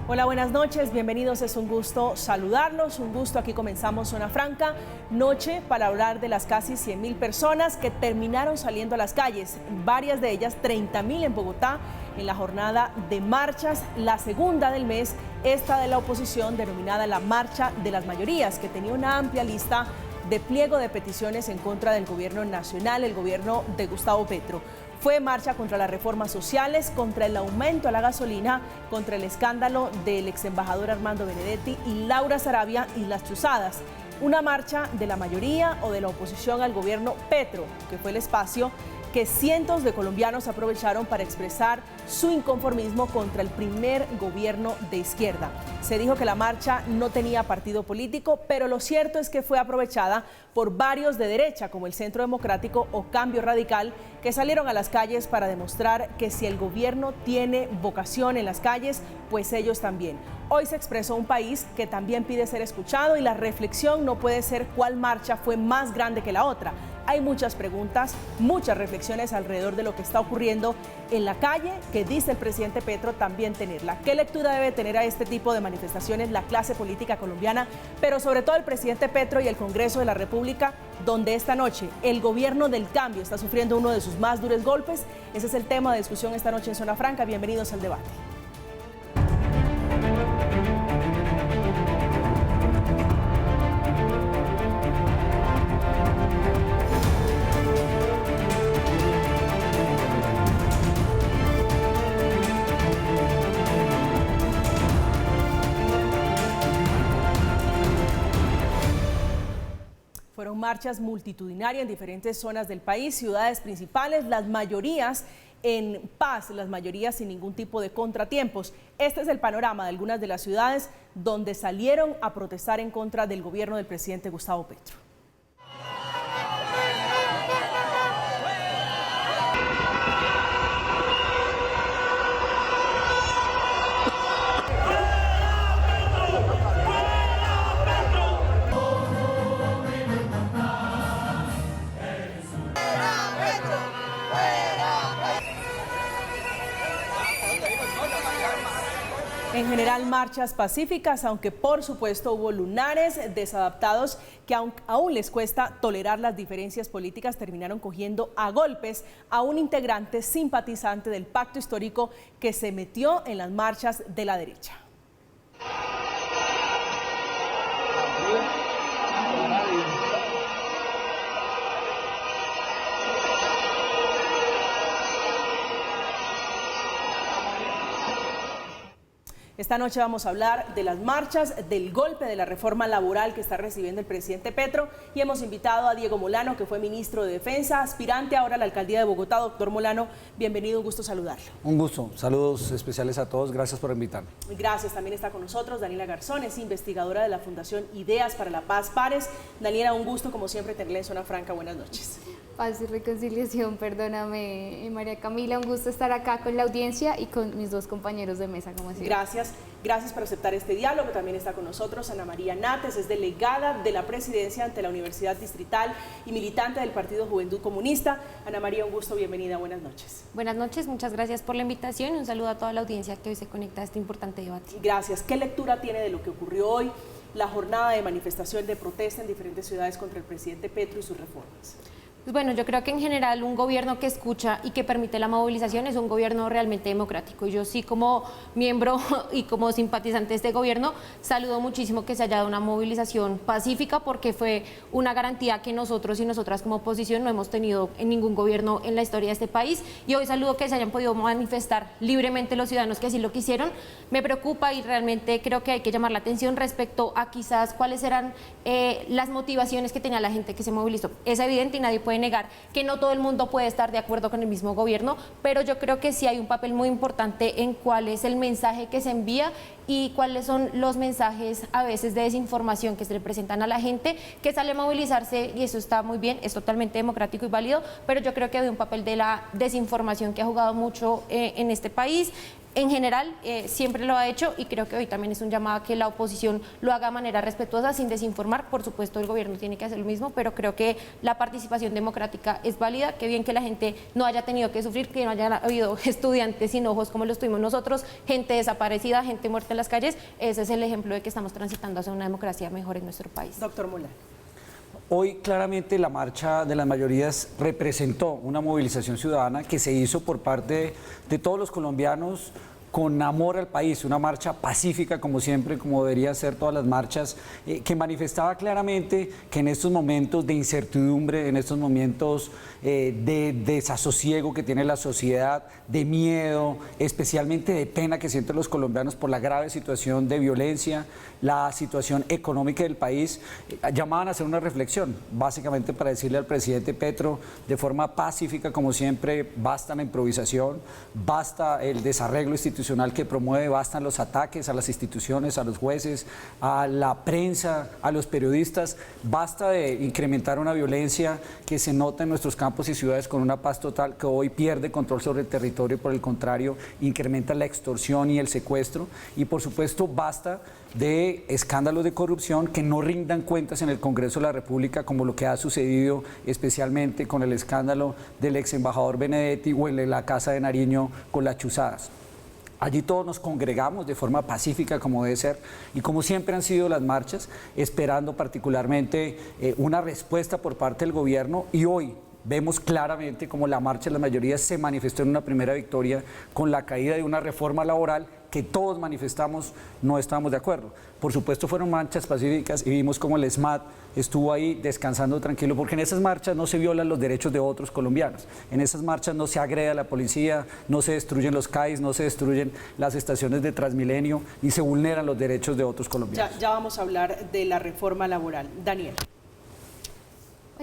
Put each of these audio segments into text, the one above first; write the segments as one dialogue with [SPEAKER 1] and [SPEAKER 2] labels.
[SPEAKER 1] Hola, buenas noches, bienvenidos, es un gusto saludarlos, un gusto. Aquí comenzamos Zona Franca, noche para hablar de las casi 100.000 personas que terminaron saliendo a las calles, varias de ellas 30.000 en Bogotá, en la jornada de marchas, la segunda del mes, esta de la oposición denominada la Marcha de las Mayorías, que tenía una amplia lista de pliego de peticiones en contra del gobierno nacional, el gobierno de Gustavo Petro. Fue marcha contra las reformas sociales, contra el aumento a la gasolina, contra el escándalo del ex embajador Armando Benedetti y Laura Sarabia y las chuzadas. Una marcha de la mayoría o de la oposición al gobierno Petro, que fue el espacio que cientos de colombianos aprovecharon para expresar su inconformismo contra el primer gobierno de izquierda. Se dijo que la marcha no tenía partido político, pero lo cierto es que fue aprovechada por varios de derecha, como el Centro Democrático o Cambio Radical, que salieron a las calles para demostrar que si el gobierno tiene vocación en las calles, pues ellos también. Hoy se expresó un país que también pide ser escuchado y la reflexión no puede ser cuál marcha fue más grande que la otra. Hay muchas preguntas, muchas reflexiones alrededor de lo que está ocurriendo en la calle, que dice el presidente Petro también tenerla. ¿Qué lectura debe tener a este tipo de manifestaciones la clase política colombiana, pero sobre todo el presidente Petro y el Congreso de la República, donde esta noche el gobierno del cambio está sufriendo uno de sus más duros golpes? Ese es el tema de discusión esta noche en Zona Franca. Bienvenidos al debate. Fueron marchas multitudinarias en diferentes zonas del país, ciudades principales, las mayorías en paz, las mayorías sin ningún tipo de contratiempos. Este es el panorama de algunas de las ciudades donde salieron a protestar en contra del gobierno del presidente Gustavo Petro. En general, marchas pacíficas, aunque por supuesto hubo lunares desadaptados que aún les cuesta tolerar las diferencias políticas, terminaron cogiendo a golpes a un integrante simpatizante del pacto histórico que se metió en las marchas de la derecha. Esta noche vamos a hablar de las marchas, del golpe de la reforma laboral que está recibiendo el presidente Petro, y hemos invitado a Diego Molano, que fue ministro de Defensa, aspirante ahora a la alcaldía de Bogotá. Doctor Molano, bienvenido, un gusto saludarlo.
[SPEAKER 2] Un gusto, saludos especiales a todos, gracias por invitarme.
[SPEAKER 1] Gracias, también está con nosotros Daniela Garzón, es investigadora de la Fundación Ideas para la Paz Pares. Daniela, un gusto como siempre tenerla en Zona Franca, buenas noches.
[SPEAKER 3] Paz y reconciliación, perdóname María Camila, un gusto estar acá con la audiencia y con mis dos compañeros de mesa, como siempre.
[SPEAKER 1] Gracias por aceptar este diálogo. También está con nosotros Ana María Nates, es delegada de la presidencia ante la Universidad Distrital y militante del Partido Juventud Comunista. Ana María, un gusto, bienvenida, buenas noches.
[SPEAKER 4] Buenas noches, muchas gracias por la invitación y un saludo a toda la audiencia que hoy se conecta a este importante debate.
[SPEAKER 1] Gracias. ¿Qué lectura tiene de lo que ocurrió hoy, la jornada de manifestación, de protesta en diferentes ciudades contra el presidente Petro y sus reformas?
[SPEAKER 4] Pues bueno, yo creo que en general un gobierno que escucha y que permite la movilización es un gobierno realmente democrático. Y yo sí, como miembro y como simpatizante de este gobierno, saludo muchísimo que se haya dado una movilización pacífica, porque fue una garantía que nosotros y nosotras como oposición no hemos tenido en ningún gobierno en la historia de este país. Y hoy saludo que se hayan podido manifestar libremente los ciudadanos que así lo quisieron. Me preocupa y realmente creo que hay que llamar la atención respecto a quizás cuáles eran las motivaciones que tenía la gente que se movilizó. Es evidente y nadie puede negar que no todo el mundo puede estar de acuerdo con el mismo gobierno, pero yo creo que sí hay un papel muy importante en cuál es el mensaje que se envía y cuáles son los mensajes a veces de desinformación que se le presentan a la gente que sale a movilizarse, y eso está muy bien, es totalmente democrático y válido, pero yo creo que hay un papel de la desinformación que ha jugado mucho en este país. en general siempre lo ha hecho y creo que hoy también es un llamado a que la oposición lo haga de manera respetuosa, sin desinformar. Por supuesto, el gobierno tiene que hacer lo mismo, pero creo que la participación democrática es válida. Qué bien que la gente no haya tenido que sufrir, que no haya habido estudiantes sin ojos como los tuvimos nosotros, gente desaparecida, gente muerta en las calles. Ese es el ejemplo de que estamos transitando hacia una democracia mejor en nuestro país.
[SPEAKER 1] Doctor Molar.
[SPEAKER 2] Hoy claramente la marcha de las mayorías representó una movilización ciudadana que se hizo por parte de todos los colombianos con amor al país, una marcha pacífica como siempre, como deberían ser todas las marchas, que manifestaba claramente que en estos momentos de incertidumbre, en estos momentos de desasosiego que tiene la sociedad, de miedo, especialmente de pena que sienten los colombianos por la grave situación de violencia, la situación económica del país, llamaban a hacer una reflexión, básicamente para decirle al presidente Petro de forma pacífica como siempre, basta la improvisación, basta el desarreglo institucional que promueve, bastan los ataques a las instituciones, a los jueces, a la prensa, a los periodistas, basta de incrementar una violencia que se nota en nuestros campos y ciudades con una paz total que hoy pierde control sobre el territorio, por el contrario, incrementa la extorsión y el secuestro, y por supuesto basta de escándalos de corrupción que no rindan cuentas en el Congreso de la República, como lo que ha sucedido especialmente con el escándalo del ex embajador Benedetti o el de la Casa de Nariño con las chuzadas. Allí todos nos congregamos de forma pacífica como debe ser y como siempre han sido las marchas, esperando particularmente una respuesta por parte del gobierno, y hoy vemos claramente cómo la marcha de las mayorías se manifestó en una primera victoria con la caída de una reforma laboral que todos manifestamos no estábamos de acuerdo. Por supuesto fueron marchas pacíficas y vimos cómo el SMAT estuvo ahí descansando tranquilo, porque en esas marchas no se violan los derechos de otros colombianos, en esas marchas no se agrede a la policía, no se destruyen los CAIs, no se destruyen las estaciones de Transmilenio y se vulneran los derechos de otros colombianos.
[SPEAKER 1] Ya vamos a hablar de la reforma laboral. Daniel.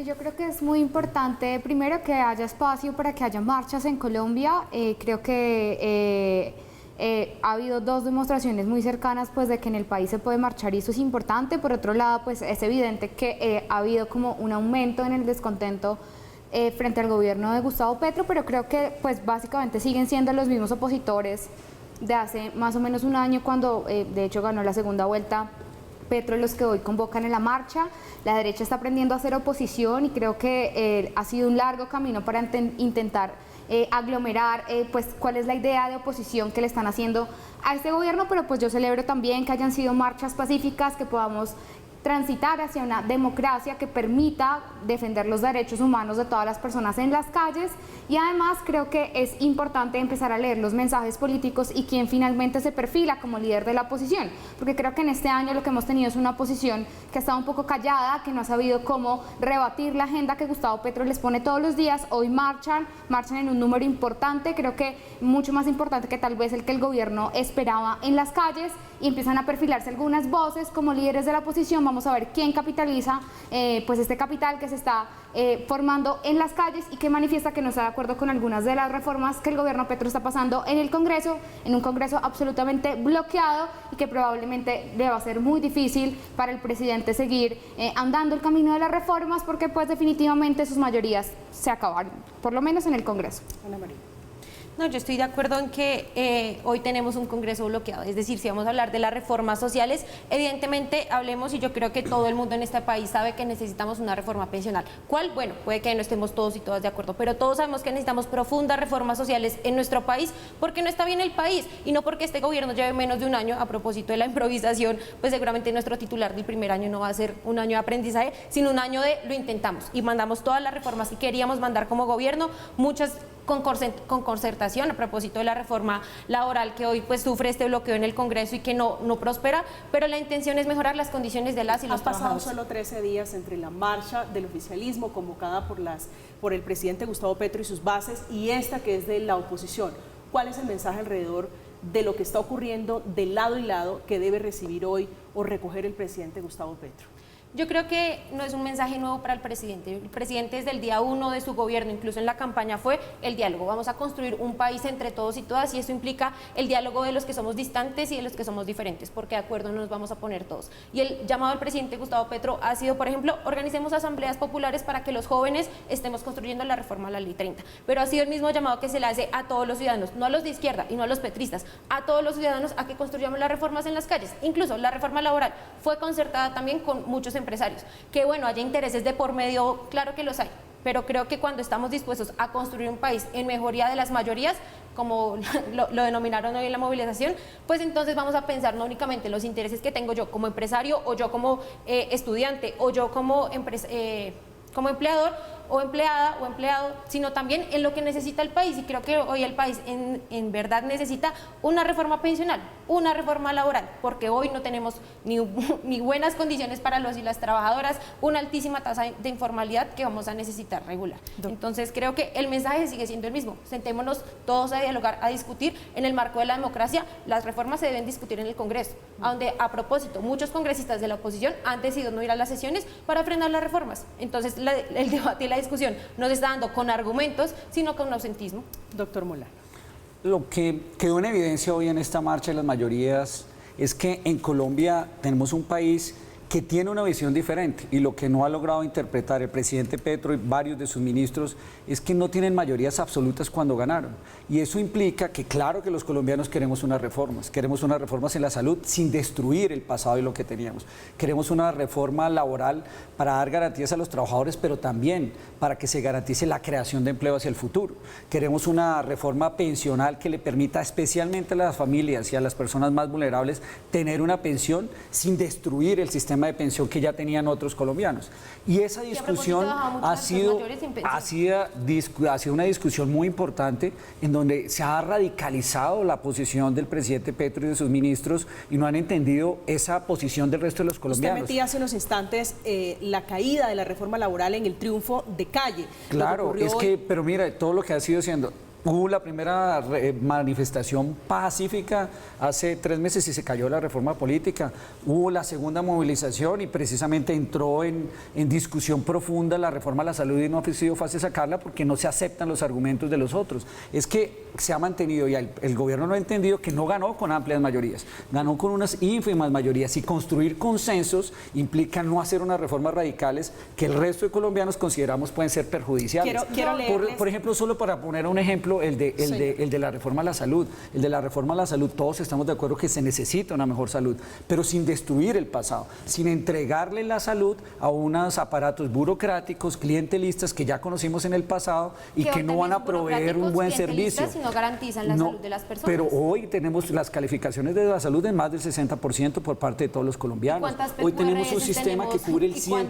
[SPEAKER 3] Yo creo que es muy importante, primero, que haya espacio para que haya marchas en Colombia. Creo que ha habido dos demostraciones muy cercanas pues de que en el país se puede marchar y eso es importante. Por otro lado, pues es evidente que ha habido como un aumento en el descontento frente al gobierno de Gustavo Petro, pero creo que pues básicamente siguen siendo los mismos opositores de hace más o menos un año, cuando de hecho ganó la segunda vuelta Petro, los que hoy convocan en la marcha. La derecha está aprendiendo a hacer oposición y creo que ha sido un largo camino para intentar aglomerar pues cuál es la idea de oposición que le están haciendo a este gobierno, pero pues yo celebro también que hayan sido marchas pacíficas, que podamos transitar hacia una democracia que permita defender los derechos humanos de todas las personas en las calles, y además creo que es importante empezar a leer los mensajes políticos y quién finalmente se perfila como líder de la oposición, porque creo que en este año lo que hemos tenido es una oposición que ha estado un poco callada, que no ha sabido cómo rebatir la agenda que Gustavo Petro les pone todos los días. Hoy marchan en un número importante, creo que mucho más importante que tal vez el que el gobierno esperaba en las calles, y empiezan a perfilarse algunas voces como líderes de la oposición. Vamos a ver quién capitaliza pues este capital que se está formando en las calles y que manifiesta que no está de acuerdo con algunas de las reformas que el gobierno Petro está pasando en el Congreso, en un Congreso absolutamente bloqueado, y que probablemente le va a ser muy difícil para el presidente seguir andando el camino de las reformas, porque pues definitivamente sus mayorías se acabaron, por lo menos en el Congreso.
[SPEAKER 1] Ana María.
[SPEAKER 4] No, yo estoy de acuerdo en que hoy tenemos un Congreso bloqueado, es decir, si vamos a hablar de las reformas sociales, evidentemente hablemos, y yo creo que todo el mundo en este país sabe que necesitamos una reforma pensional. ¿Cuál? Bueno, puede que no estemos todos y todas de acuerdo, pero todos sabemos que necesitamos profundas reformas sociales en nuestro país, porque no está bien el país, y no porque este gobierno lleve menos de un año. A propósito de la improvisación, pues seguramente nuestro titular del primer año no va a ser un año de aprendizaje, sino un año de lo intentamos, y mandamos todas las reformas que queríamos mandar como gobierno, muchas con concertación, a propósito de la reforma laboral que hoy pues sufre este bloqueo en el Congreso y que no prospera, pero la intención es mejorar las condiciones de las y los trabajadores.
[SPEAKER 1] Han pasado solo 13 días entre la marcha del oficialismo convocada por el presidente Gustavo Petro y sus bases, y esta que es de la oposición. ¿Cuál es el mensaje alrededor de lo que está ocurriendo de lado y lado que debe recibir hoy o recoger el presidente Gustavo Petro?
[SPEAKER 4] Yo creo que no es un mensaje nuevo para el presidente. El presidente desde el día 1 de su gobierno, incluso en la campaña, fue el diálogo. Vamos a construir un país entre todos y todas, y eso implica el diálogo de los que somos distantes y de los que somos diferentes, porque de acuerdo no nos vamos a poner todos. Y el llamado del presidente Gustavo Petro ha sido, por ejemplo, organicemos asambleas populares para que los jóvenes estemos construyendo la reforma a la Ley 30. Pero ha sido el mismo llamado que se le hace a todos los ciudadanos, no a los de izquierda y no a los petristas, a todos los ciudadanos a que construyamos las reformas en las calles. Incluso la reforma laboral fue concertada también con muchos empresarios. Que bueno, haya intereses de por medio, claro que los hay, pero creo que cuando estamos dispuestos a construir un país en mejoría de las mayorías, como lo denominaron hoy en la movilización, pues entonces vamos a pensar no únicamente en los intereses que tengo yo como empresario, o yo como estudiante, o yo como empleador o empleada o empleado, sino también en lo que necesita el país. Y creo que hoy el país en verdad necesita una reforma pensional, una reforma laboral, porque hoy no tenemos ni buenas condiciones para los y las trabajadoras, una altísima tasa de informalidad que vamos a necesitar regular. Entonces creo que el mensaje sigue siendo el mismo: sentémonos todos a dialogar, a discutir en el marco de la democracia. Las reformas se deben discutir en el Congreso, donde a propósito muchos congresistas de la oposición han decidido no ir a las sesiones para frenar las reformas. Entonces el debate y la discusión no se está dando con argumentos, sino con ausentismo.
[SPEAKER 1] Doctor Molano.
[SPEAKER 2] Lo que quedó en evidencia hoy en esta marcha de las mayorías es que en Colombia tenemos un país que tiene una visión diferente, y lo que no ha logrado interpretar el presidente Petro y varios de sus ministros es que no tienen mayorías absolutas cuando ganaron, y eso implica que claro que los colombianos queremos unas reformas en la salud sin destruir el pasado y lo que teníamos, queremos una reforma laboral para dar garantías a los trabajadores, pero también para que se garantice la creación de empleo hacia el futuro, queremos una reforma pensional que le permita especialmente a las familias y a las personas más vulnerables tener una pensión sin destruir el sistema de pensión que ya tenían otros colombianos. Y esa discusión ha sido una discusión muy importante, en donde se ha radicalizado la posición del presidente Petro y de sus ministros, y no han entendido esa posición del resto de los colombianos.
[SPEAKER 1] Usted metía hace unos instantes la caída de la reforma laboral en el triunfo de Calle.
[SPEAKER 2] Claro, pero mira, todo lo que ha sido haciendo. Hubo la primera manifestación pacífica hace 3 meses y se cayó la reforma política. Hubo la segunda movilización y precisamente entró en discusión profunda la reforma a la salud, y no ha sido fácil sacarla porque no se aceptan los argumentos de los otros. Es que se ha mantenido, y el gobierno no ha entendido que no ganó con amplias mayorías, ganó con unas ínfimas mayorías, y construir consensos implica no hacer unas reformas radicales que el resto de colombianos consideramos pueden ser perjudiciales.
[SPEAKER 1] Quiero leerles...
[SPEAKER 2] por ejemplo, solo para poner un ejemplo, el de la reforma a la salud. El de la reforma a la salud, todos estamos de acuerdo que se necesita una mejor salud, pero sin destruir el pasado, sin entregarle la salud a unos aparatos burocráticos, clientelistas que ya conocimos en el pasado y que no van a proveer un buen servicio.
[SPEAKER 4] Y no garantizan la salud de las personas.
[SPEAKER 2] Pero hoy tenemos las calificaciones de la salud en más del 60% por parte de todos los colombianos. Hoy tenemos un sistema que cubre el 100%.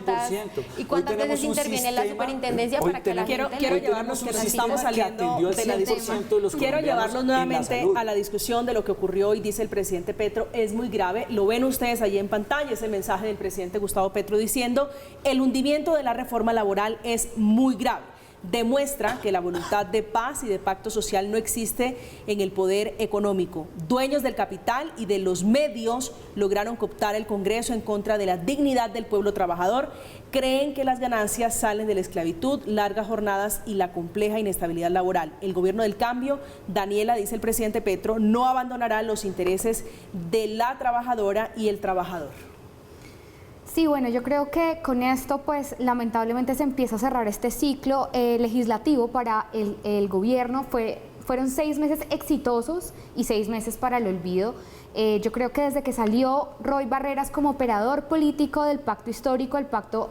[SPEAKER 4] ¿Y cuántas veces interviene la superintendencia para que la gente...
[SPEAKER 1] Quiero llevarnos, que nos estamos saliendo de la discusión. Quiero llevarnos nuevamente a la discusión de lo que ocurrió, y dice el presidente Petro, es muy grave. Lo ven ustedes allí en pantalla, es el mensaje del presidente Gustavo Petro diciendo: el hundimiento de la reforma laboral es muy grave. Demuestra que la voluntad de paz y de pacto social no existe en el poder económico. Dueños del capital y de los medios lograron cooptar el Congreso en contra de la dignidad del pueblo trabajador. Creen que las ganancias salen de la esclavitud, largas jornadas y la compleja inestabilidad laboral. El gobierno del cambio, Daniela, dice el presidente Petro, no abandonará los intereses de la trabajadora y el trabajador.
[SPEAKER 3] Sí, bueno, yo creo que con esto pues lamentablemente se empieza a cerrar este ciclo legislativo para el gobierno. Fueron 6 meses exitosos y 6 meses para el olvido. Yo creo que desde que salió Roy Barreras como operador político del pacto histórico, el pacto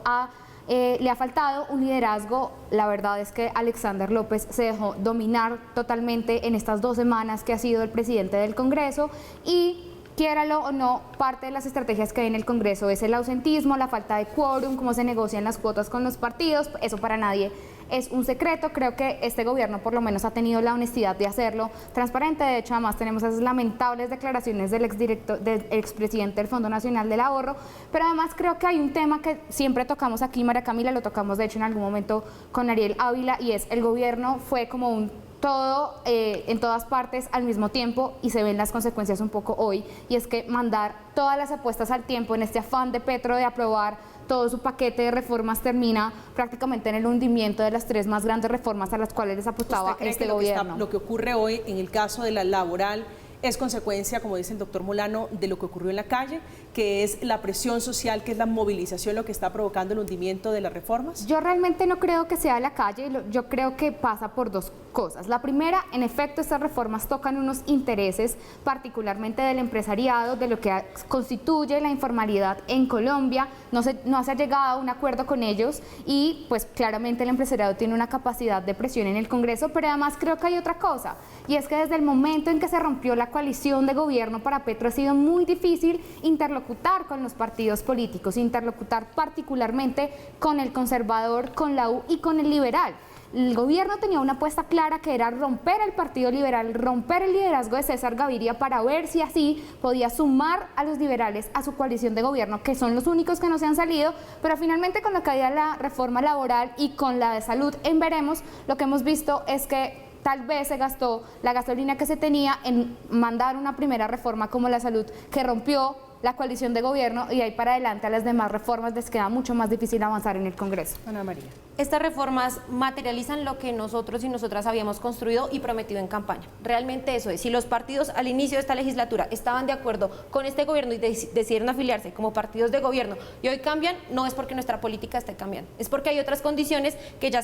[SPEAKER 3] le ha faltado un liderazgo. La verdad es que Alexander López se dejó dominar totalmente en estas 2 semanas que ha sido el presidente del Congreso, y quiéralo o no, parte de las estrategias que hay en el Congreso es el ausentismo, la falta de quórum, cómo se negocian las cuotas con los partidos. Eso para nadie es un secreto. Creo que este gobierno por lo menos ha tenido la honestidad de hacerlo transparente. De hecho, además tenemos esas lamentables declaraciones del expresidente del Fondo Nacional del Ahorro. Pero además creo que hay un tema que siempre tocamos aquí, María Camila, lo tocamos de hecho en algún momento con Ariel Ávila, y es: el gobierno fue como un todo en todas partes al mismo tiempo, y se ven las consecuencias un poco hoy, y es que mandar todas las apuestas al tiempo en este afán de Petro de aprobar todo su paquete de reformas termina prácticamente en el hundimiento de las 3 más grandes reformas a las cuales les apostaba este gobierno.
[SPEAKER 1] Lo que ocurre hoy en el caso de la laboral es consecuencia, como dice el doctor Molano, de lo que ocurrió en la calle, que es la presión social, que es la movilización lo que está provocando el hundimiento de las reformas?
[SPEAKER 3] Yo realmente no creo que sea la calle, yo creo que pasa por 2 cosas. La primera, en efecto, estas reformas tocan unos intereses, particularmente del empresariado, de lo que constituye la informalidad en Colombia, no se ha llegado a un acuerdo con ellos y pues claramente el empresariado tiene una capacidad de presión en el Congreso, pero además creo que hay otra cosa, y es que desde el momento en que se rompió la coalición de gobierno, para Petro ha sido muy difícil interlocutar con los partidos políticos, interlocutar particularmente con el conservador, con la U y con el liberal. El gobierno tenía una apuesta clara que era romper el Partido Liberal, romper el liderazgo de César Gaviria para ver si así podía sumar a los liberales a su coalición de gobierno, que son los únicos que no se han salido, pero finalmente con la caída de la reforma laboral y con la de salud en veremos, lo que hemos visto es que tal vez se gastó la gasolina que se tenía en mandar una primera reforma como la salud, que rompió la coalición de gobierno, y ahí para adelante a las demás reformas les queda mucho más difícil avanzar en el Congreso.
[SPEAKER 1] Ana María.
[SPEAKER 4] Estas reformas materializan lo que nosotros y nosotras habíamos construido y prometido en campaña. Realmente eso es. Si los partidos al inicio de esta legislatura estaban de acuerdo con este gobierno y decidieron afiliarse como partidos de gobierno y hoy cambian, no es porque nuestra política esté cambiando, es porque hay otras condiciones que ya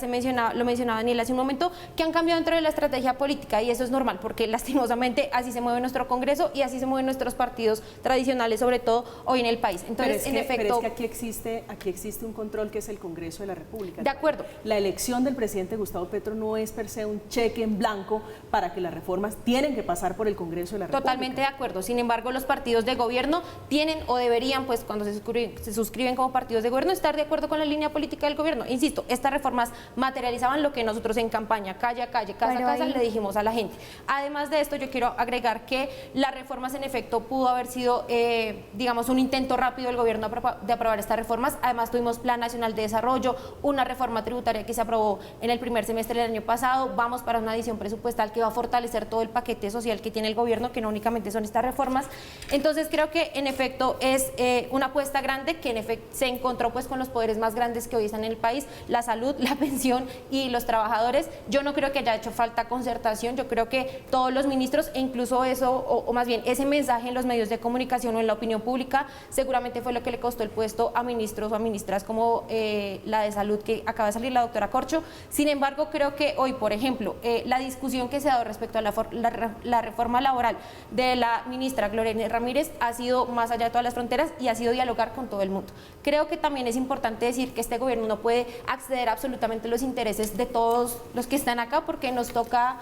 [SPEAKER 4] lo mencionaba Daniel hace un momento, que han cambiado dentro de la estrategia política, y eso es normal porque lastimosamente así se mueve nuestro Congreso y así se mueven nuestros partidos tradicionales, sobre todo hoy en el país. Entonces,
[SPEAKER 1] pero es que aquí existe un control, que es el Congreso de la República.
[SPEAKER 4] De acuerdo.
[SPEAKER 1] La elección del presidente Gustavo Petro no es per se un cheque en blanco para que las reformas tienen que pasar por el Congreso de la República.
[SPEAKER 4] Totalmente de acuerdo. Sin embargo, los partidos de gobierno tienen o deberían, pues cuando se suscriben como partidos de gobierno, estar de acuerdo con la línea política del gobierno. Insisto, estas reformas materializaban lo que nosotros en campaña, calle a calle, casa a casa, le dijimos a la gente. Además de esto, yo quiero agregar que las reformas en efecto pudo haber sido, digamos, un intento rápido del gobierno de aprobar estas reformas. Además, tuvimos Plan Nacional de Desarrollo, una reforma tributaria que se aprobó en el primer semestre del año pasado, vamos para una adición presupuestal que va a fortalecer todo el paquete social que tiene el gobierno, que no únicamente son estas reformas. Entonces creo que en efecto es una apuesta grande que en efecto se encontró pues con los poderes más grandes que hoy están en el país, la salud, la pensión y los trabajadores. Yo no creo que haya hecho falta concertación, yo creo que todos los ministros, e incluso eso, o más bien ese mensaje en los medios de comunicación o en la opinión pública, seguramente fue lo que le costó el puesto a ministros o a ministras como la de salud que acaba de salir, la doctora Corcho. Sin embargo, creo que hoy, por ejemplo, la discusión que se ha dado respecto a la reforma laboral de la ministra Gloria Ramírez ha sido más allá de todas las fronteras y ha sido dialogar con todo el mundo. Creo que también es importante decir que este gobierno no puede acceder a absolutamente los intereses de todos los que están acá, porque nos toca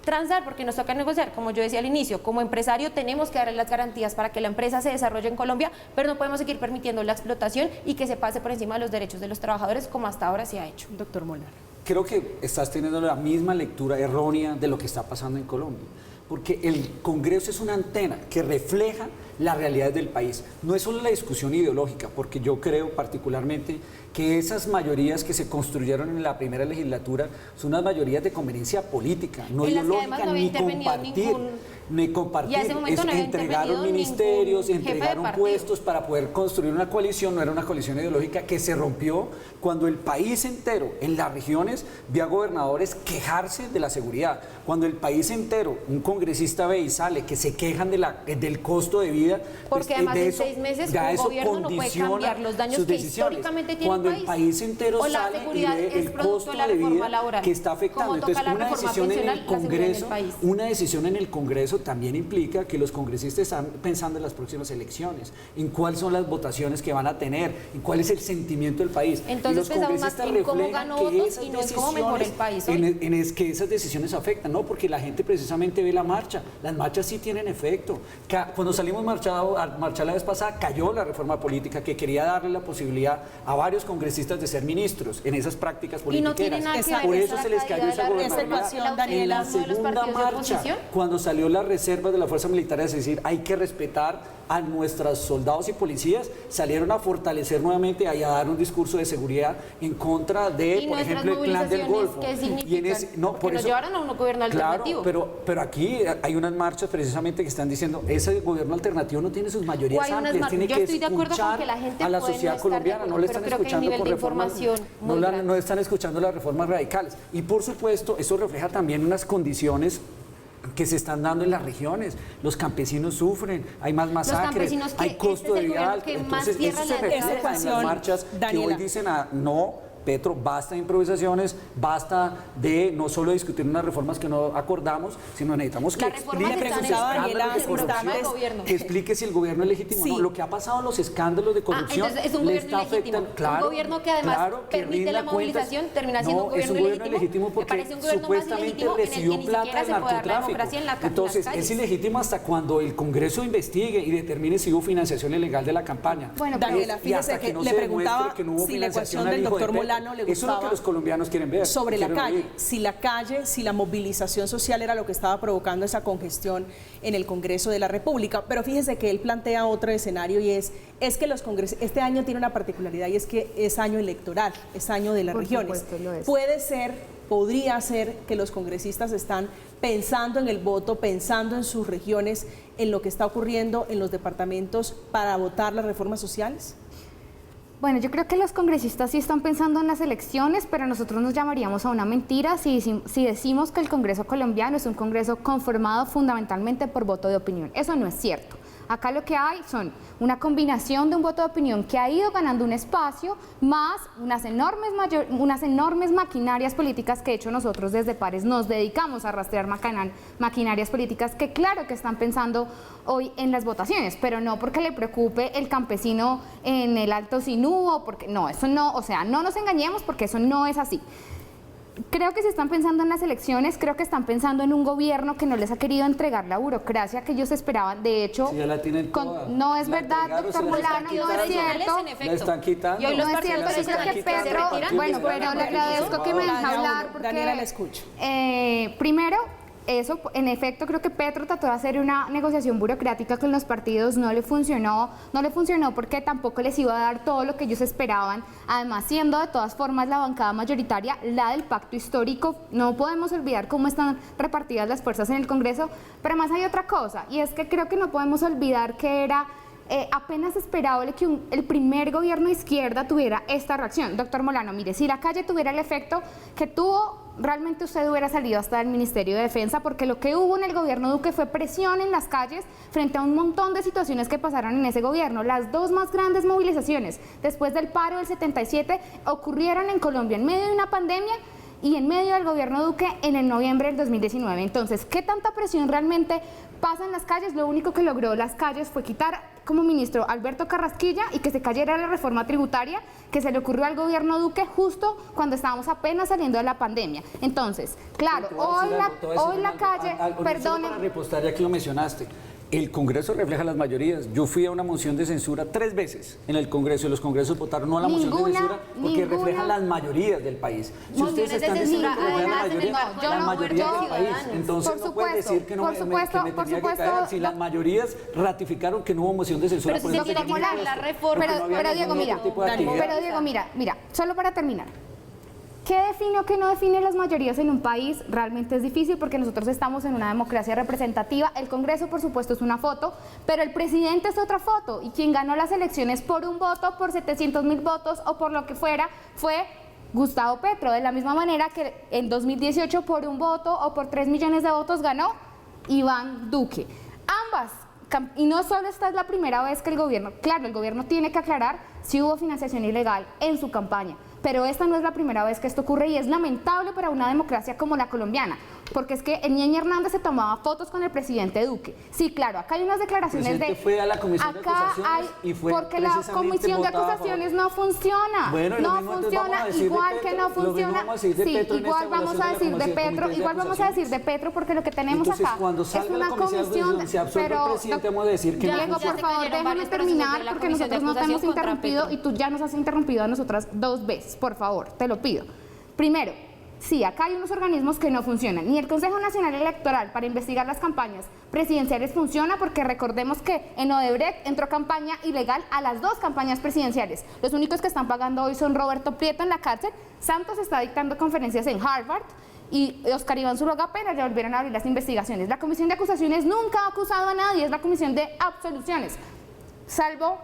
[SPEAKER 4] transar, porque nos toca negociar. Como yo decía al inicio, como empresario tenemos que darle las garantías para que la empresa se desarrolle en Colombia, pero no podemos seguir permitiendo la explotación y que se pase por encima de los derechos de los trabajadores como hasta ahora se ha hecho.
[SPEAKER 1] Doctor Molano.
[SPEAKER 2] Creo que estás teniendo la misma lectura errónea de lo que está pasando en Colombia, porque el Congreso es una antena que refleja las realidades del país. No es solo la discusión ideológica, porque yo creo particularmente que esas mayorías que se construyeron en la primera legislatura son unas mayorías de conveniencia política, no ideológica, ni compartir.
[SPEAKER 4] Y hace momento
[SPEAKER 2] es,
[SPEAKER 4] no había
[SPEAKER 2] entregaron ministerios, entregaron puestos para poder construir una coalición. No era una coalición ideológica que se rompió cuando el país entero, en las regiones, vio a gobernadores quejarse de la seguridad. Cuando el país entero, un congresista ve y sale que se quejan del costo de vida.
[SPEAKER 4] Porque
[SPEAKER 2] pues,
[SPEAKER 4] además
[SPEAKER 2] de
[SPEAKER 4] en
[SPEAKER 2] eso,
[SPEAKER 4] 6 meses un gobierno no puede cambiar los daños que históricamente tiene
[SPEAKER 2] cuando
[SPEAKER 4] el
[SPEAKER 2] país entero
[SPEAKER 4] o la
[SPEAKER 2] sale y
[SPEAKER 4] seguridad
[SPEAKER 2] ve
[SPEAKER 4] es
[SPEAKER 2] el
[SPEAKER 4] producto
[SPEAKER 2] costo
[SPEAKER 4] de la
[SPEAKER 2] de
[SPEAKER 4] reforma
[SPEAKER 2] vida
[SPEAKER 4] laboral,
[SPEAKER 2] que está afectando.
[SPEAKER 4] como toca
[SPEAKER 2] Entonces,
[SPEAKER 4] la
[SPEAKER 2] una
[SPEAKER 4] reforma
[SPEAKER 2] decisión en
[SPEAKER 4] pensional,
[SPEAKER 2] el
[SPEAKER 4] la seguridad en el
[SPEAKER 2] Congreso,
[SPEAKER 4] país.
[SPEAKER 2] una decisión en el Congreso también implica que los congresistas están pensando en las próximas elecciones, en cuáles son las votaciones que van a tener, en cuál es el sentimiento del país.
[SPEAKER 4] Entonces pensamos más en cómo ganó votos y no en cómo mejora el país.
[SPEAKER 2] Es que esas decisiones afectan, ¿no? Porque la gente precisamente ve la marcha. Las marchas sí tienen efecto. Cuando salimos a marchar la vez pasada, cayó la reforma política que quería darle la posibilidad a varios congresistas de ser ministros en esas prácticas políticas.
[SPEAKER 4] Y no tiene nada que ver
[SPEAKER 2] por
[SPEAKER 4] esa
[SPEAKER 2] eso se les cayó esa gobernabilidad. En la segunda marcha, cuando salió la reserva de la fuerza militar, es decir, hay que respetar a nuestros soldados y policías, salieron a fortalecer nuevamente y a dar un discurso de seguridad en contra de, por ejemplo, el Clan del Golfo.
[SPEAKER 4] ¿Qué significan? Que nos llevaron a un gobierno alternativo.
[SPEAKER 2] Claro, pero aquí hay unas marchas precisamente que están diciendo ese gobierno alternativo no tiene sus mayorías amplias, tiene que escuchar a la sociedad colombiana, no le están escuchando por reformas, no están escuchando las reformas radicales. Y por supuesto, eso refleja también unas condiciones que se están dando en las regiones. Los campesinos sufren, hay más masacres, hay costo de vida alto. Entonces, eso se refleja en las marchas que hoy dicen no, Petro, basta de improvisaciones, basta de no solo discutir unas reformas que no acordamos, sino necesitamos que explique si el gobierno es legítimo o no. Lo que ha pasado en los escándalos de corrupción
[SPEAKER 4] entonces es un gobierno ilegítimo. Un gobierno que además permite la movilización termina siendo un gobierno
[SPEAKER 2] ilegítimo porque supuestamente recibió plata del narcotráfico. Entonces es ilegítimo hasta cuando el Congreso investigue y determine si hubo financiación ilegal de la campaña.
[SPEAKER 1] Bueno, Daniela, fíjese que le preguntaba si la ecuación del doctor Molano le gustaba.
[SPEAKER 2] Eso es lo que los colombianos quieren ver.
[SPEAKER 1] Sobre la calle, si la movilización social era lo que estaba provocando esa congestión en el Congreso de la República. Pero fíjese que él plantea otro escenario y es que los congresos, este año tiene una particularidad y es que es año electoral, es año de las regiones. Podría ser que los congresistas están pensando en el voto, pensando en sus regiones, en lo que está ocurriendo en los departamentos para votar las reformas sociales.
[SPEAKER 3] Bueno, yo creo que los congresistas sí están pensando en las elecciones, pero nosotros nos llamaríamos a una mentira si decimos que el Congreso colombiano es un Congreso conformado fundamentalmente por voto de opinión. Eso no es cierto. Acá lo que hay son una combinación de un voto de opinión que ha ido ganando un espacio, más unas enormes maquinarias políticas que de hecho nosotros desde Pares nos dedicamos a rastrear maquinarias políticas que claro que están pensando hoy en las votaciones, pero no porque le preocupe el campesino en el Alto Sinú, porque no, eso no, o sea, no nos engañemos porque eso no es así. Creo que se están pensando en las elecciones, creo que están pensando en un gobierno que no les ha querido entregar la burocracia que ellos esperaban. De hecho,
[SPEAKER 2] sí, ya la tienen toda.
[SPEAKER 3] No es verdad, doctor Molano, no es cierto.
[SPEAKER 2] La están quitando.
[SPEAKER 3] Y hoy no es cierto, yo creo que Petro, bueno, pero le agradezco que me deje hablar porque
[SPEAKER 1] Daniela, la escucho.
[SPEAKER 3] Primero, eso, en efecto, creo que Petro trató de hacer una negociación burocrática con los partidos, no le funcionó porque tampoco les iba a dar todo lo que ellos esperaban, además siendo de todas formas la bancada mayoritaria, la del pacto histórico, no podemos olvidar cómo están repartidas las fuerzas en el Congreso, pero además hay otra cosa, y es que creo que no podemos olvidar que era apenas esperable que el primer gobierno de izquierda tuviera esta reacción. Doctor Molano, mire, si la calle tuviera el efecto que tuvo, realmente usted hubiera salido hasta el Ministerio de Defensa, porque lo que hubo en el gobierno Duque fue presión en las calles frente a un montón de situaciones que pasaron en ese gobierno. Las dos más grandes movilizaciones después del paro del 77 ocurrieron en Colombia en medio de una pandemia y en medio del gobierno Duque en el noviembre del 2019. Entonces, ¿qué tanta presión realmente pasa en las calles? Lo único que logró las calles fue quitar como ministro Alberto Carrasquilla y que se cayera la reforma tributaria que se le ocurrió al gobierno Duque justo cuando estábamos apenas saliendo de la pandemia. Entonces, claro, hoy la calle, perdónenme.
[SPEAKER 2] Para repostar, ya que lo mencionaste, el Congreso refleja las mayorías. Yo fui a una moción de censura 3 veces en el Congreso y los congresos votaron no a la moción de censura porque reflejan las mayorías del país. Si ustedes están diciendo que reflejan la mayoría del país, entonces no pueden decir que no me tenía que caer. Si las mayorías ratificaron que no hubo moción de censura,
[SPEAKER 4] pero si se quiere quitar la reforma.
[SPEAKER 3] Pero Diego, mira, solo para terminar. ¿Qué define o qué no define las mayorías en un país? Realmente es difícil porque nosotros estamos en una democracia representativa. El Congreso, por supuesto, es una foto, pero el presidente es otra foto. Y quien ganó las elecciones por un voto, por 700.000 votos o por lo que fuera, fue Gustavo Petro. De la misma manera que en 2018 por un voto o por 3 millones de votos ganó Iván Duque. Ambas. Y no solo esta es la primera vez que el gobierno tiene que aclarar si hubo financiación ilegal en su campaña, pero esta no es la primera vez que esto ocurre y es lamentable para una democracia como la colombiana, porque es que el Ñeñe Hernández se tomaba fotos con el presidente Duque. Sí, claro, acá hay unas declaraciones de...
[SPEAKER 2] fue a la comisión de acusaciones y fue
[SPEAKER 3] porque la comisión de acusaciones no funciona,
[SPEAKER 2] bueno,
[SPEAKER 3] no funciona, igual que no funciona, sí, igual vamos a decir de Petro, igual vamos a decir de Petro, porque lo que tenemos acá es una comisión, pero Diego, por favor, déjame terminar porque nosotros no te hemos interrumpido y tú ya nos has interrumpido a nosotras 2 veces, por favor, te lo pido. Primero, sí, acá hay unos organismos que no funcionan. Ni el Consejo Nacional Electoral para investigar las campañas presidenciales funciona, porque recordemos que en Odebrecht entró campaña ilegal a las 2 campañas presidenciales. Los únicos que están pagando hoy son Roberto Prieto en la cárcel, Santos está dictando conferencias en Harvard y Oscar Iván Zuluaga apenas le volvieron a abrir las investigaciones. La Comisión de Acusaciones nunca ha acusado a nadie, es la Comisión de Absoluciones. Salvo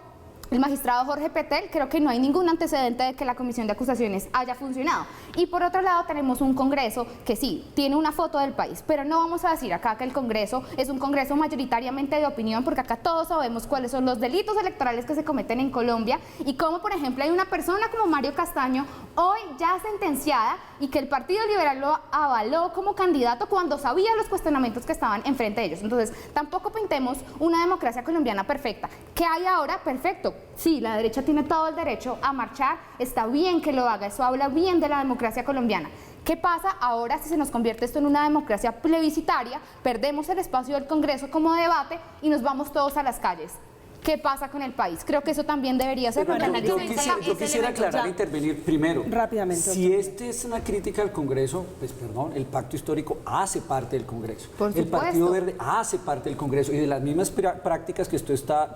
[SPEAKER 3] el magistrado Jorge Petel, creo que no hay ningún antecedente de que la Comisión de Acusaciones haya funcionado. Y por otro lado tenemos un Congreso que sí, tiene una foto del país, pero no vamos a decir acá que el Congreso es un Congreso mayoritariamente de opinión, porque acá todos sabemos cuáles son los delitos electorales que se cometen en Colombia y cómo, por ejemplo, hay una persona como Mario Castaño, hoy ya sentenciada, y que el Partido Liberal lo avaló como candidato cuando sabía los cuestionamientos que estaban enfrente de ellos. Entonces, tampoco pintemos una democracia colombiana perfecta. ¿Qué hay ahora? Perfecto. Sí, la derecha tiene todo el derecho a marchar, está bien que lo haga, eso habla bien de la democracia colombiana. ¿Qué pasa ahora si se nos convierte esto en una democracia plebiscitaria, perdemos el espacio del Congreso como debate y nos vamos todos a las calles? ¿Qué pasa con el país? Creo que eso también debería ser un análisis.
[SPEAKER 2] Yo quisiera aclarar e intervenir primero.
[SPEAKER 1] Rápidamente.
[SPEAKER 2] Si este es una crítica al Congreso, pues perdón, el Pacto Histórico hace parte del Congreso.
[SPEAKER 3] Por
[SPEAKER 2] el
[SPEAKER 3] supuesto.
[SPEAKER 2] Partido Verde hace parte del Congreso, y de las mismas prácticas que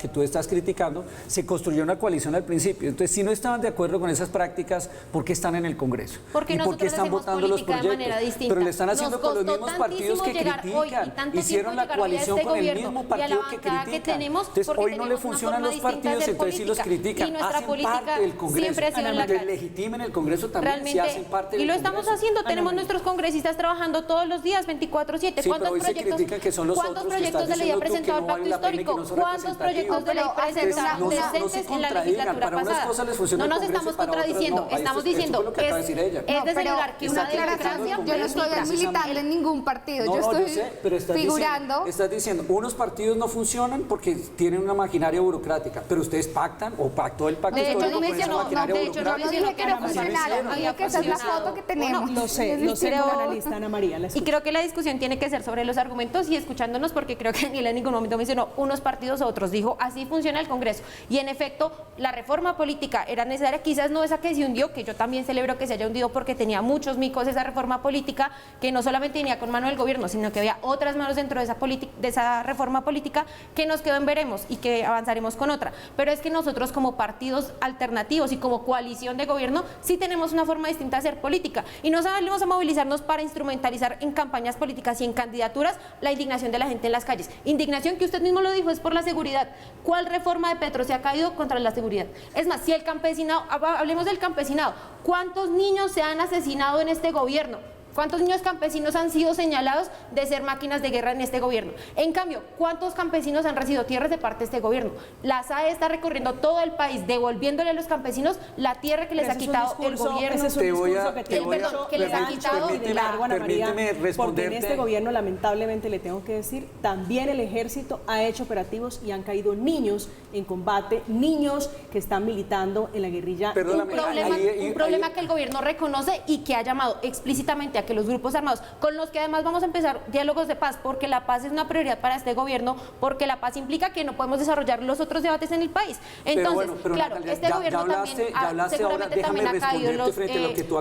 [SPEAKER 2] tú estás criticando, se construyó una coalición al principio. Entonces, si no estaban de acuerdo con esas prácticas, ¿por qué están en el Congreso?
[SPEAKER 4] Porque
[SPEAKER 2] ¿Y por qué están votando los proyectos?
[SPEAKER 4] de manera distinta.
[SPEAKER 2] Pero le están haciendo con los mismos partidos que critican. Hicieron la coalición con el mismo partido que critican. Entonces, hoy no le funcionan los partidos, entonces sí los critican.
[SPEAKER 4] Y nuestra
[SPEAKER 2] hacen
[SPEAKER 4] política
[SPEAKER 2] parte del Congreso.
[SPEAKER 4] siempre ha sido en la calle.
[SPEAKER 2] Legitimen el Congreso también, si hacen parte del
[SPEAKER 4] y lo
[SPEAKER 2] Congreso.
[SPEAKER 4] estamos haciendo, tenemos nuestros congresistas trabajando todos los días, 24/7.
[SPEAKER 2] Sí, pero hoy se critican que son los
[SPEAKER 4] ¿cuántos
[SPEAKER 2] otros que
[SPEAKER 4] proyectos
[SPEAKER 2] están
[SPEAKER 4] de ley ha
[SPEAKER 2] diciendo tú que
[SPEAKER 4] presentado el
[SPEAKER 2] no
[SPEAKER 4] Pacto
[SPEAKER 2] vale la pena y que
[SPEAKER 4] Histórico?
[SPEAKER 2] no son
[SPEAKER 4] ¿Cuántos proyectos de ley presentaron
[SPEAKER 2] no se
[SPEAKER 4] presentes en la
[SPEAKER 2] contradigan,
[SPEAKER 4] legislatura
[SPEAKER 2] para unas
[SPEAKER 4] pasada?
[SPEAKER 2] cosas les funciona
[SPEAKER 4] No
[SPEAKER 2] el
[SPEAKER 4] nos
[SPEAKER 2] Congreso
[SPEAKER 4] estamos
[SPEAKER 2] y para otras
[SPEAKER 4] contradiciendo,
[SPEAKER 2] no.
[SPEAKER 4] estamos
[SPEAKER 2] Eso fue
[SPEAKER 4] diciendo
[SPEAKER 2] lo que acaba de decir ella.
[SPEAKER 4] es de celebrar que una
[SPEAKER 2] está criticando
[SPEAKER 4] democracia
[SPEAKER 2] el
[SPEAKER 3] Yo no estoy
[SPEAKER 2] Congreso,
[SPEAKER 3] militando en ningún partido,
[SPEAKER 2] No,
[SPEAKER 3] yo
[SPEAKER 2] no,
[SPEAKER 3] estoy
[SPEAKER 2] yo sé, pero
[SPEAKER 3] figurando.
[SPEAKER 2] estás diciendo, unos partidos no funcionan porque tienen una maquinaria burocrática, pero ustedes pactan o pactó el pacto
[SPEAKER 4] De hecho,
[SPEAKER 2] histórico
[SPEAKER 4] no
[SPEAKER 2] con esa
[SPEAKER 4] mencionó,
[SPEAKER 2] maquinaria
[SPEAKER 4] de hecho, no
[SPEAKER 2] burocrática.
[SPEAKER 3] Yo dije que no
[SPEAKER 4] Así
[SPEAKER 3] funcionaron,
[SPEAKER 4] lo
[SPEAKER 3] dije que esa es la
[SPEAKER 4] funcionado.
[SPEAKER 3] foto que tenemos.
[SPEAKER 1] Lo sé,
[SPEAKER 4] Creo-
[SPEAKER 1] como analista, Ana María. La
[SPEAKER 4] Y
[SPEAKER 1] escucho.
[SPEAKER 4] creo que la discusión tiene que ser sobre los argumentos y escuchándonos, porque creo que Daniela en ningún momento mencionó unos partidos u otros, dijo así funciona el Congreso. Y en efecto, la reforma política era necesaria, quizás no esa que se hundió, que yo también celebro que se haya hundido porque tenía muchos micos esa reforma política, que no solamente venía con mano del gobierno, sino que había otras manos dentro de esa reforma política que nos quedó en veremos y que avanzaremos con otra. Pero es que nosotros como partidos alternativos y como coalición de gobierno sí tenemos una forma distinta de hacer política y no salimos a movilizarnos para instrumentalizar en campañas políticas y en candidaturas la indignación de la gente en las calles. Indignación que usted mismo lo dijo, es por la seguridad. ¿Cuál reforma de Petro se ha caído contra la seguridad? Es más, si el campesinado, hablemos del campesinado, ¿cuántos niños se han asesinado en este gobierno? ¿Cuántos niños campesinos han sido señalados de ser máquinas de guerra en este gobierno? En cambio, ¿cuántos campesinos han recibido tierras de parte de este gobierno? La SAE está recorriendo todo el país, devolviéndole a los campesinos la tierra que les ha quitado el gobierno.
[SPEAKER 1] Ese es un discurso que tiene
[SPEAKER 4] perdón, que les ha quitado
[SPEAKER 1] de largo, Ana María,
[SPEAKER 2] permíteme
[SPEAKER 1] porque en
[SPEAKER 2] responderte.
[SPEAKER 1] este gobierno, lamentablemente, le tengo que decir, también el ejército ha hecho operativos y han caído niños en combate, niños que están militando en la guerrilla.
[SPEAKER 2] Perdóname,
[SPEAKER 4] Un problema que el gobierno reconoce y que ha llamado explícitamente a que los grupos armados, con los que además vamos a empezar diálogos de paz, porque la paz es una prioridad para este gobierno, porque la paz implica que no podemos desarrollar los otros debates en el país. Entonces,
[SPEAKER 2] pero
[SPEAKER 4] claro,
[SPEAKER 2] Natalia,
[SPEAKER 4] este gobierno seguramente también ha caído en los...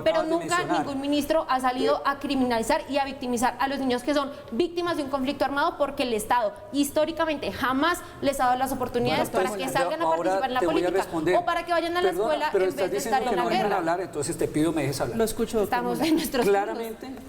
[SPEAKER 4] pero nunca ningún ministro ha salido a criminalizar y a victimizar a los niños que son víctimas de un conflicto armado, porque el Estado históricamente jamás les ha dado las oportunidades para que salgan a participar en la política o para que vayan a la escuela en vez de estar en la guerra.
[SPEAKER 2] Hablar, entonces te pido me dejes hablar.
[SPEAKER 1] Lo escucho, doctor.
[SPEAKER 4] Estamos en nuestros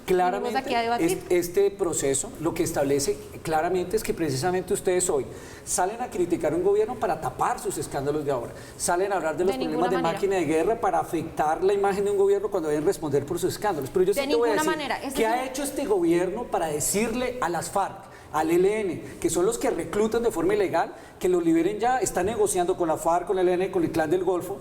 [SPEAKER 2] Claramente
[SPEAKER 4] aquí a debatir.
[SPEAKER 2] este proceso lo que establece claramente es que precisamente ustedes hoy salen a criticar un gobierno para tapar sus escándalos de ahora, salen a hablar de los problemas de máquina de guerra para afectar la imagen de un gobierno cuando deben responder por sus escándalos. Pero yo sí te voy a decir, ¿qué ha hecho este gobierno para decirle a las FARC, al ELN, que son los que reclutan de forma ilegal, que los liberen ya? Están negociando con la FARC, con el ELN, con el Clan del Golfo,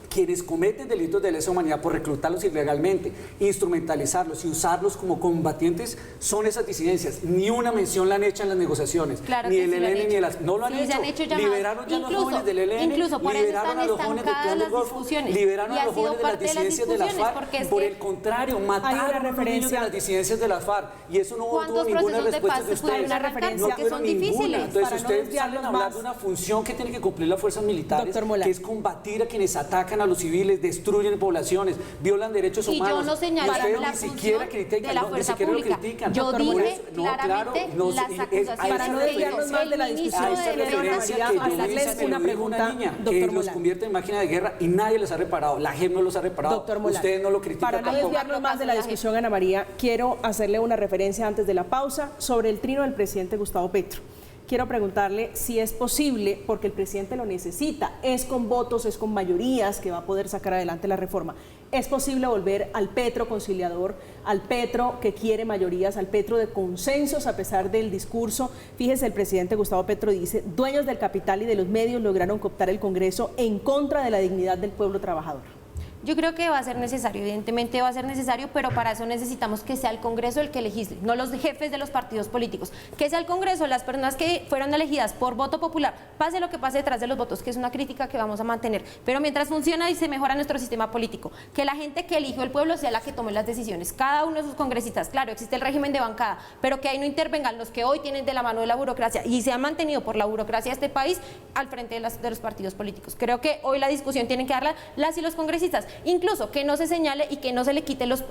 [SPEAKER 2] quienes cometen delitos de lesa humanidad por reclutarlos ilegalmente, instrumentalizarlos y usarlos como combatientes, son esas disidencias. Ni una mención la han hecho en las negociaciones,
[SPEAKER 4] claro,
[SPEAKER 2] ni el ELN ni el... No lo han
[SPEAKER 4] sí,
[SPEAKER 2] hecho. Liberaron ya a los jóvenes del ELN, liberaron a los jóvenes del Clan del Golfo, liberaron a los jóvenes de las disidencias de las FARC. Por el contrario, mataron a los niños de las disidencias de las FARC. Y eso no tuvo ninguna respuesta de ustedes.
[SPEAKER 1] referencia
[SPEAKER 4] que son difíciles.
[SPEAKER 2] Entonces ustedes salen a hablar de una función que tienen que cumplir las fuerzas militares, que es combatir a quienes atacan atacan a los civiles, destruyen poblaciones, violan derechos humanos.
[SPEAKER 4] Y yo no señalo
[SPEAKER 2] ustedes
[SPEAKER 4] la
[SPEAKER 2] ni siquiera
[SPEAKER 4] función
[SPEAKER 2] critican,
[SPEAKER 4] de la
[SPEAKER 2] no, ni
[SPEAKER 4] fuerza
[SPEAKER 2] siquiera lo
[SPEAKER 4] pública.
[SPEAKER 2] critican.
[SPEAKER 4] Yo
[SPEAKER 2] Por
[SPEAKER 4] dije
[SPEAKER 2] eso, no, claro,
[SPEAKER 4] claramente
[SPEAKER 2] no,
[SPEAKER 4] las acusaciones.
[SPEAKER 1] Para no desviarnos más de la discusión,
[SPEAKER 2] a esa referencia que yo hice,
[SPEAKER 1] una pregunta,
[SPEAKER 2] niña,
[SPEAKER 1] doctor
[SPEAKER 2] que los
[SPEAKER 1] Molano.
[SPEAKER 2] convierte en máquina de guerra y nadie les ha reparado. La JEP no los ha reparado.
[SPEAKER 1] Doctor Molano,
[SPEAKER 2] ustedes no lo critican
[SPEAKER 1] para no
[SPEAKER 2] tampoco.
[SPEAKER 1] desviarnos más de la discusión, Ana María, quiero hacerle una referencia antes de la pausa sobre el trino del presidente Gustavo Petro. Quiero preguntarle si es posible, porque el presidente lo necesita, es con votos, es con mayorías que va a poder sacar adelante la reforma. ¿Es posible volver al Petro conciliador, al Petro que quiere mayorías, al Petro de consensos a pesar del discurso? Fíjese, el presidente Gustavo Petro dice, dueños del capital y de los medios lograron cooptar el Congreso en contra de la dignidad del pueblo trabajador.
[SPEAKER 4] Yo creo que va a ser necesario, evidentemente va a ser necesario, pero para eso necesitamos que sea el Congreso el que legisle, no los jefes de los partidos políticos, que sea el Congreso, las personas que fueron elegidas por voto popular, pase lo que pase detrás de los votos, que es una crítica que vamos a mantener, pero mientras funciona y se mejora nuestro sistema político, que la gente que eligió el pueblo sea la que tome las decisiones, cada uno de sus congresistas, claro, existe el régimen de bancada, pero que ahí no intervengan los que hoy tienen de la mano de la burocracia y se han mantenido por la burocracia de este país al frente de los partidos políticos. Creo que hoy la discusión tienen que darla las y los congresistas, incluso que no se señale y que no se le quite los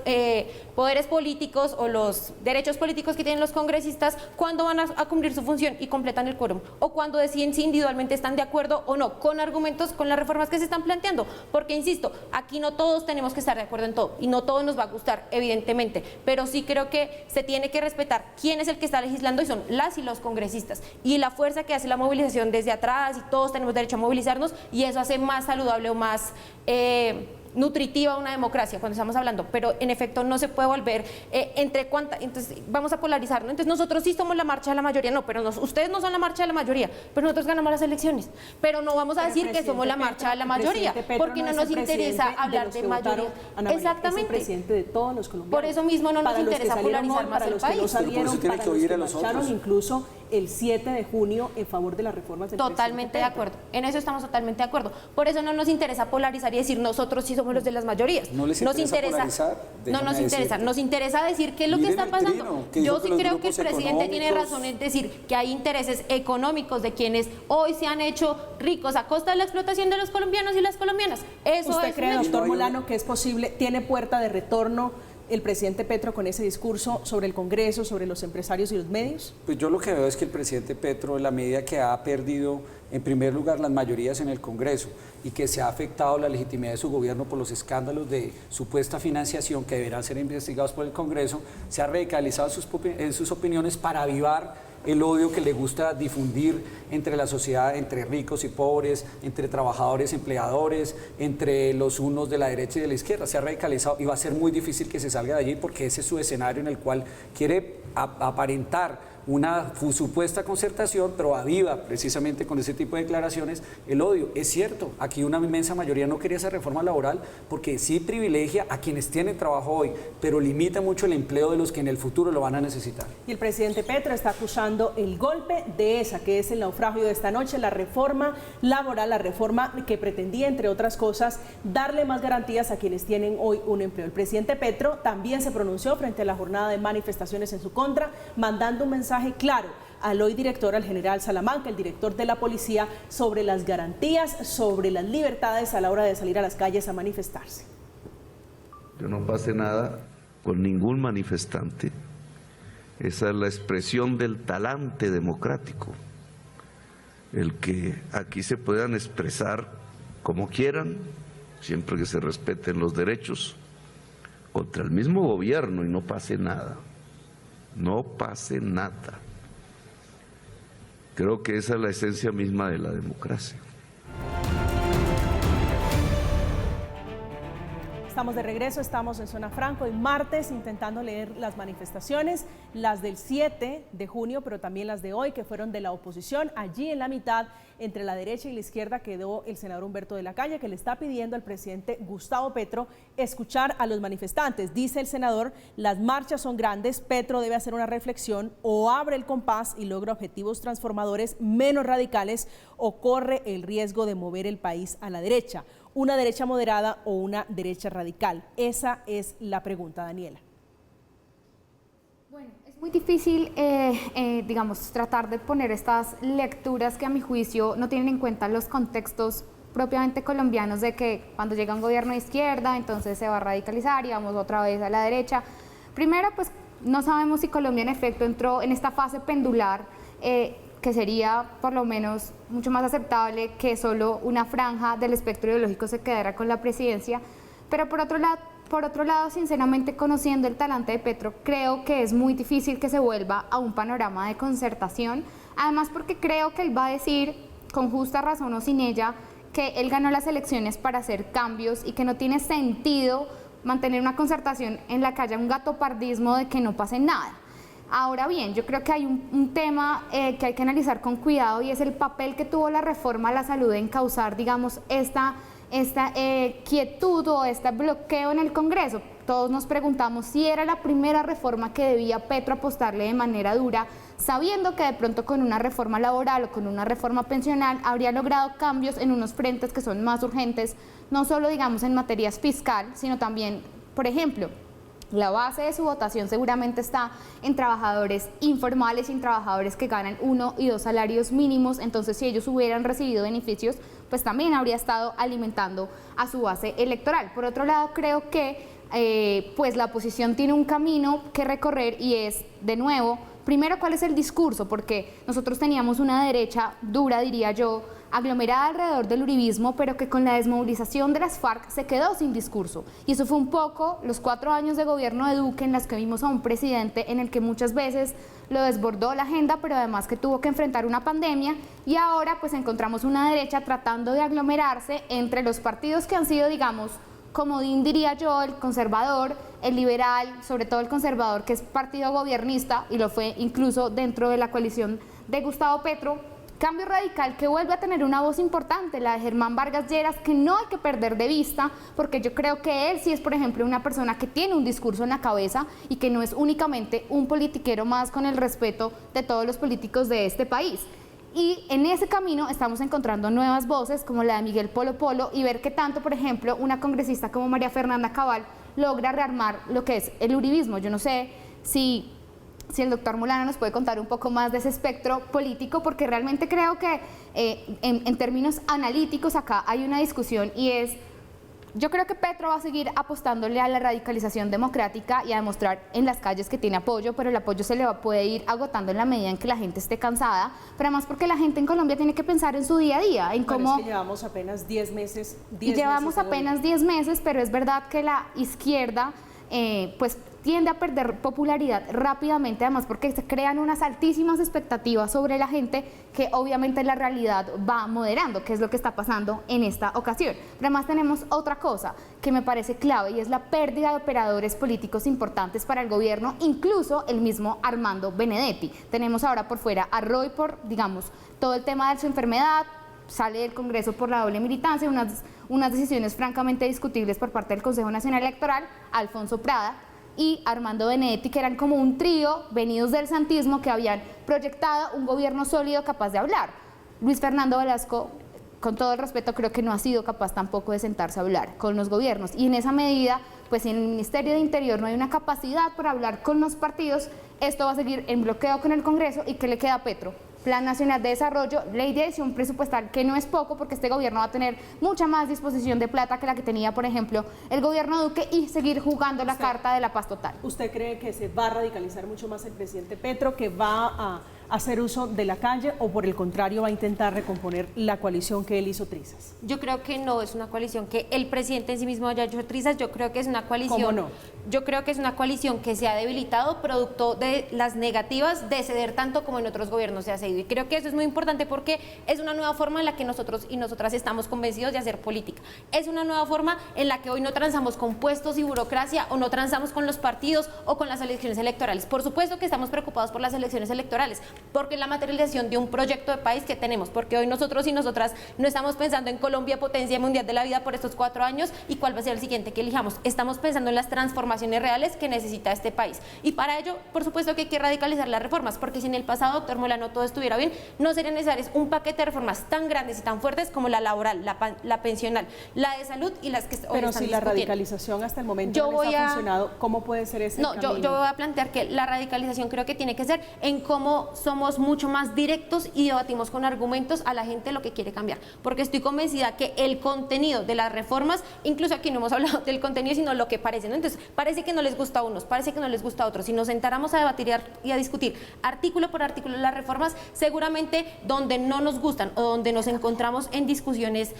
[SPEAKER 4] poderes políticos o los derechos políticos que tienen los congresistas cuando van a cumplir su función y completan el quórum, o cuando deciden si individualmente están de acuerdo o no con argumentos, con las reformas que se están planteando, porque insisto, aquí no todos tenemos que estar de acuerdo en todo y no todo nos va a gustar, evidentemente, pero sí creo que se tiene que respetar quién es el que está legislando y son las y los congresistas y la fuerza que hace la movilización desde atrás, y todos tenemos derecho a movilizarnos y eso hace más saludable o más nutritiva una democracia cuando estamos hablando, pero en efecto no se puede volver entonces vamos a polarizarnos, entonces nosotros sí somos la marcha de la mayoría, no, pero ustedes no son la marcha de la mayoría, pero nosotros ganamos las elecciones, pero no vamos a decir que somos la marcha de la mayoría, porque no nos interesa hablar de mayoría. Exactamente.
[SPEAKER 1] Es el presidente de todos los colombianos.
[SPEAKER 4] Por eso mismo no nos interesa polarizar más el país.
[SPEAKER 2] Pero por eso tiene que oír a los otros.
[SPEAKER 1] Incluso el 7 de junio en favor de las reformas del
[SPEAKER 4] Totalmente de acuerdo, en eso estamos totalmente de acuerdo. Por eso no nos interesa polarizar y decir nosotros sí somos los de las mayorías.
[SPEAKER 2] ¿No les interesa polarizar?
[SPEAKER 4] No nos interesa, nos interesa decir qué es lo que está pasando. Yo sí creo que el presidente tiene razón en decir que hay intereses económicos de quienes hoy se han hecho ricos a costa de la explotación de los colombianos y las colombianas. Eso
[SPEAKER 1] ¿Usted
[SPEAKER 4] es
[SPEAKER 1] cree, doctor Molano, que es posible, tiene puerta de retorno el presidente Petro con ese discurso sobre el Congreso, sobre los empresarios y los medios?
[SPEAKER 2] Pues yo lo que veo es que el presidente Petro, en la medida que ha perdido, en primer lugar, las mayorías en el Congreso y que se ha afectado la legitimidad de su gobierno por los escándalos de supuesta financiación que deberán ser investigados por el Congreso, se ha radicalizado en sus opiniones para avivar el odio que le gusta difundir entre la sociedad, entre ricos y pobres, entre trabajadores y empleadores, entre los unos de la derecha y de la izquierda. Se ha radicalizado y va a ser muy difícil que se salga de allí porque ese es su escenario en el cual quiere aparentar una supuesta concertación, pero aviva precisamente con ese tipo de declaraciones el odio. Es cierto, aquí una inmensa mayoría no quería esa reforma laboral porque sí privilegia a quienes tienen trabajo hoy, pero limita mucho el empleo de los que en el futuro lo van a necesitar.
[SPEAKER 1] Y el presidente Petro está acusando el golpe de esa, que es el naufragio de esta noche, la reforma laboral, la reforma que pretendía, entre otras cosas, darle más garantías a quienes tienen hoy un empleo. El presidente Petro también se pronunció frente a la jornada de manifestaciones en su contra, mandando un mensaje claro al hoy director, al general Salamanca, el director de la policía, sobre las garantías, sobre las libertades a la hora de salir a las calles a manifestarse.
[SPEAKER 5] Que no pase nada con ningún manifestante. Esa es la expresión del talante democrático, el que aquí se puedan expresar como quieran, siempre que se respeten los derechos, contra el mismo gobierno y no pase nada. No pase nada. Creo que esa es la esencia misma de la democracia.
[SPEAKER 1] Estamos de regreso, estamos en Zona Franca hoy martes intentando leer las manifestaciones, las del 7 de junio, pero también las de hoy que fueron de la oposición. Allí en la mitad, entre la derecha y la izquierda, quedó el senador Humberto de la Calle, que le está pidiendo al presidente Gustavo Petro escuchar a los manifestantes. Dice el senador, las marchas son grandes, Petro debe hacer una reflexión, o abre el compás y logra objetivos transformadores menos radicales, o corre el riesgo de mover el país a la derecha. ¿Una derecha moderada o una derecha radical? Esa es la pregunta, Daniela.
[SPEAKER 3] Bueno, es muy difícil, digamos, tratar de poner estas lecturas que a mi juicio no tienen en cuenta los contextos propiamente colombianos de que cuando llega un gobierno de izquierda, entonces se va a radicalizar y vamos otra vez a la derecha. Primero, pues no sabemos si Colombia en efecto entró en esta fase pendular, que sería por lo menos mucho más aceptable que solo una franja del espectro ideológico se quedara con la presidencia, pero por otro lado, sinceramente, conociendo el talante de Petro, creo que es muy difícil que se vuelva a un panorama de concertación, además porque creo que él va a decir, con justa razón o sin ella, que él ganó las elecciones para hacer cambios y que no tiene sentido mantener una concertación en la que haya un gatopardismo de que no pase nada. Ahora bien, yo creo que hay un tema que hay que analizar con cuidado y es el papel que tuvo la reforma a la salud en causar, digamos, esta quietud o este bloqueo en el Congreso. Todos nos preguntamos si era la primera reforma que debía Petro apostarle de manera dura, sabiendo que de pronto con una reforma laboral o con una reforma pensional habría logrado cambios en unos frentes que son más urgentes, no solo digamos en materias fiscal, sino también, por ejemplo, la base de su votación seguramente está en trabajadores informales y en trabajadores que ganan 1 y 2 salarios mínimos, entonces si ellos hubieran recibido beneficios, pues también habría estado alimentando a su base electoral. Por otro lado, creo que pues la oposición tiene un camino que recorrer y es, de nuevo, primero, ¿cuál es el discurso? Porque nosotros teníamos una derecha dura, diría yo, aglomerada alrededor del uribismo, pero que con la desmovilización de las FARC se quedó sin discurso. Y eso fue un poco los 4 años de gobierno de Duque en las que vimos a un presidente en el que muchas veces lo desbordó la agenda, pero además que tuvo que enfrentar una pandemia, y ahora pues encontramos una derecha tratando de aglomerarse entre los partidos que han sido, digamos, comodín diría yo, el conservador, el liberal, sobre todo el conservador que es partido gobernista y lo fue incluso dentro de la coalición de Gustavo Petro. Cambio Radical que vuelve a tener una voz importante, la de Germán Vargas Lleras, que no hay que perder de vista, porque yo creo que él sí es, por ejemplo, una persona que tiene un discurso en la cabeza y que no es únicamente un politiquero más con el respeto de todos los políticos de este país. Y en ese camino estamos encontrando nuevas voces como la de Miguel Polo Polo y ver qué tanto, por ejemplo, una congresista como María Fernanda Cabal logra rearmar lo que es el uribismo. Yo no sé si el doctor Molano nos puede contar un poco más de ese espectro político, porque realmente creo que en términos analíticos acá hay una discusión y es, yo creo que Petro va a seguir apostándole a la radicalización democrática y a demostrar en las calles que tiene apoyo, pero el apoyo se le puede ir agotando en la medida en que la gente esté cansada, pero además porque la gente en Colombia tiene que pensar en su día a día, en cómo...
[SPEAKER 1] Es que llevamos apenas 10 meses.
[SPEAKER 3] Llevamos apenas 10 meses, pero es verdad que la izquierda pues tiende a perder popularidad rápidamente, además porque se crean unas altísimas expectativas sobre la gente que obviamente la realidad va moderando, que es lo que está pasando en esta ocasión. Pero además tenemos otra cosa que me parece clave y es la pérdida de operadores políticos importantes para el gobierno, incluso el mismo Armando Benedetti. Tenemos ahora por fuera a Roy por, digamos, todo el tema de su enfermedad, sale del Congreso por la doble militancia, unas decisiones francamente discutibles por parte del Consejo Nacional Electoral, Alfonso Prada y Armando Benedetti, que eran como un trío venidos del santismo que habían proyectado un gobierno sólido capaz de hablar. Luis Fernando Velasco, con todo el respeto, creo que no ha sido capaz tampoco de sentarse a hablar con los gobiernos, y en esa medida, pues si en el Ministerio de Interior no hay una capacidad para hablar con los partidos, esto va a seguir en bloqueo con el Congreso. ¿Y qué le queda a Petro? Plan Nacional de Desarrollo, ley de adición presupuestal, que no es poco porque este gobierno va a tener mucha más disposición de plata que la que tenía, por ejemplo, el gobierno Duque, y seguir jugando la carta de la paz total.
[SPEAKER 1] ¿Usted cree que se va a radicalizar mucho más el presidente Petro, que va a hacer uso de la calle, o por el contrario va a intentar recomponer la coalición que él hizo trizas?
[SPEAKER 4] Yo creo que no es una coalición que el presidente en sí mismo haya hecho trizas, yo creo que es una coalición...
[SPEAKER 1] ¿Cómo no?
[SPEAKER 4] Yo creo que es una coalición que se ha debilitado producto de las negativas de ceder tanto como en otros gobiernos se ha cedido. Y creo que eso es muy importante porque es una nueva forma en la que nosotros y nosotras estamos convencidos de hacer política. Es una nueva forma en la que hoy no transamos con puestos y burocracia, o no transamos con los partidos o con las elecciones electorales. Por supuesto que estamos preocupados por las elecciones electorales, porque es la materialización de un proyecto de país que tenemos, porque hoy nosotros y nosotras no estamos pensando en Colombia, potencia mundial de la vida por estos 4 años y cuál va a ser el siguiente que elijamos. Estamos pensando en las transformaciones reales que necesita este país, y para ello, por supuesto que hay que radicalizar las reformas, porque si en el pasado, doctor Molano, todo estuviera bien, no serían necesarias un paquete de reformas tan grandes y tan fuertes como la laboral, la pensional, la de salud y las que hoy
[SPEAKER 1] Pero
[SPEAKER 4] están
[SPEAKER 1] si la
[SPEAKER 4] discutiendo.
[SPEAKER 1] radicalización hasta el momento no les ha funcionado, ¿cómo puede ser ese camino?
[SPEAKER 4] Yo voy a plantear que la radicalización creo que tiene que ser en cómo somos mucho más directos y debatimos con argumentos a la gente lo que quiere cambiar, porque estoy convencida que el contenido de las reformas, incluso aquí no hemos hablado del contenido, sino lo que parece, ¿no? Entonces, parece que no les gusta a unos, parece que no les gusta a otros. Si nos sentáramos a debatir y a discutir artículo por artículo las reformas, seguramente donde no nos gustan o donde nos encontramos en discusiones,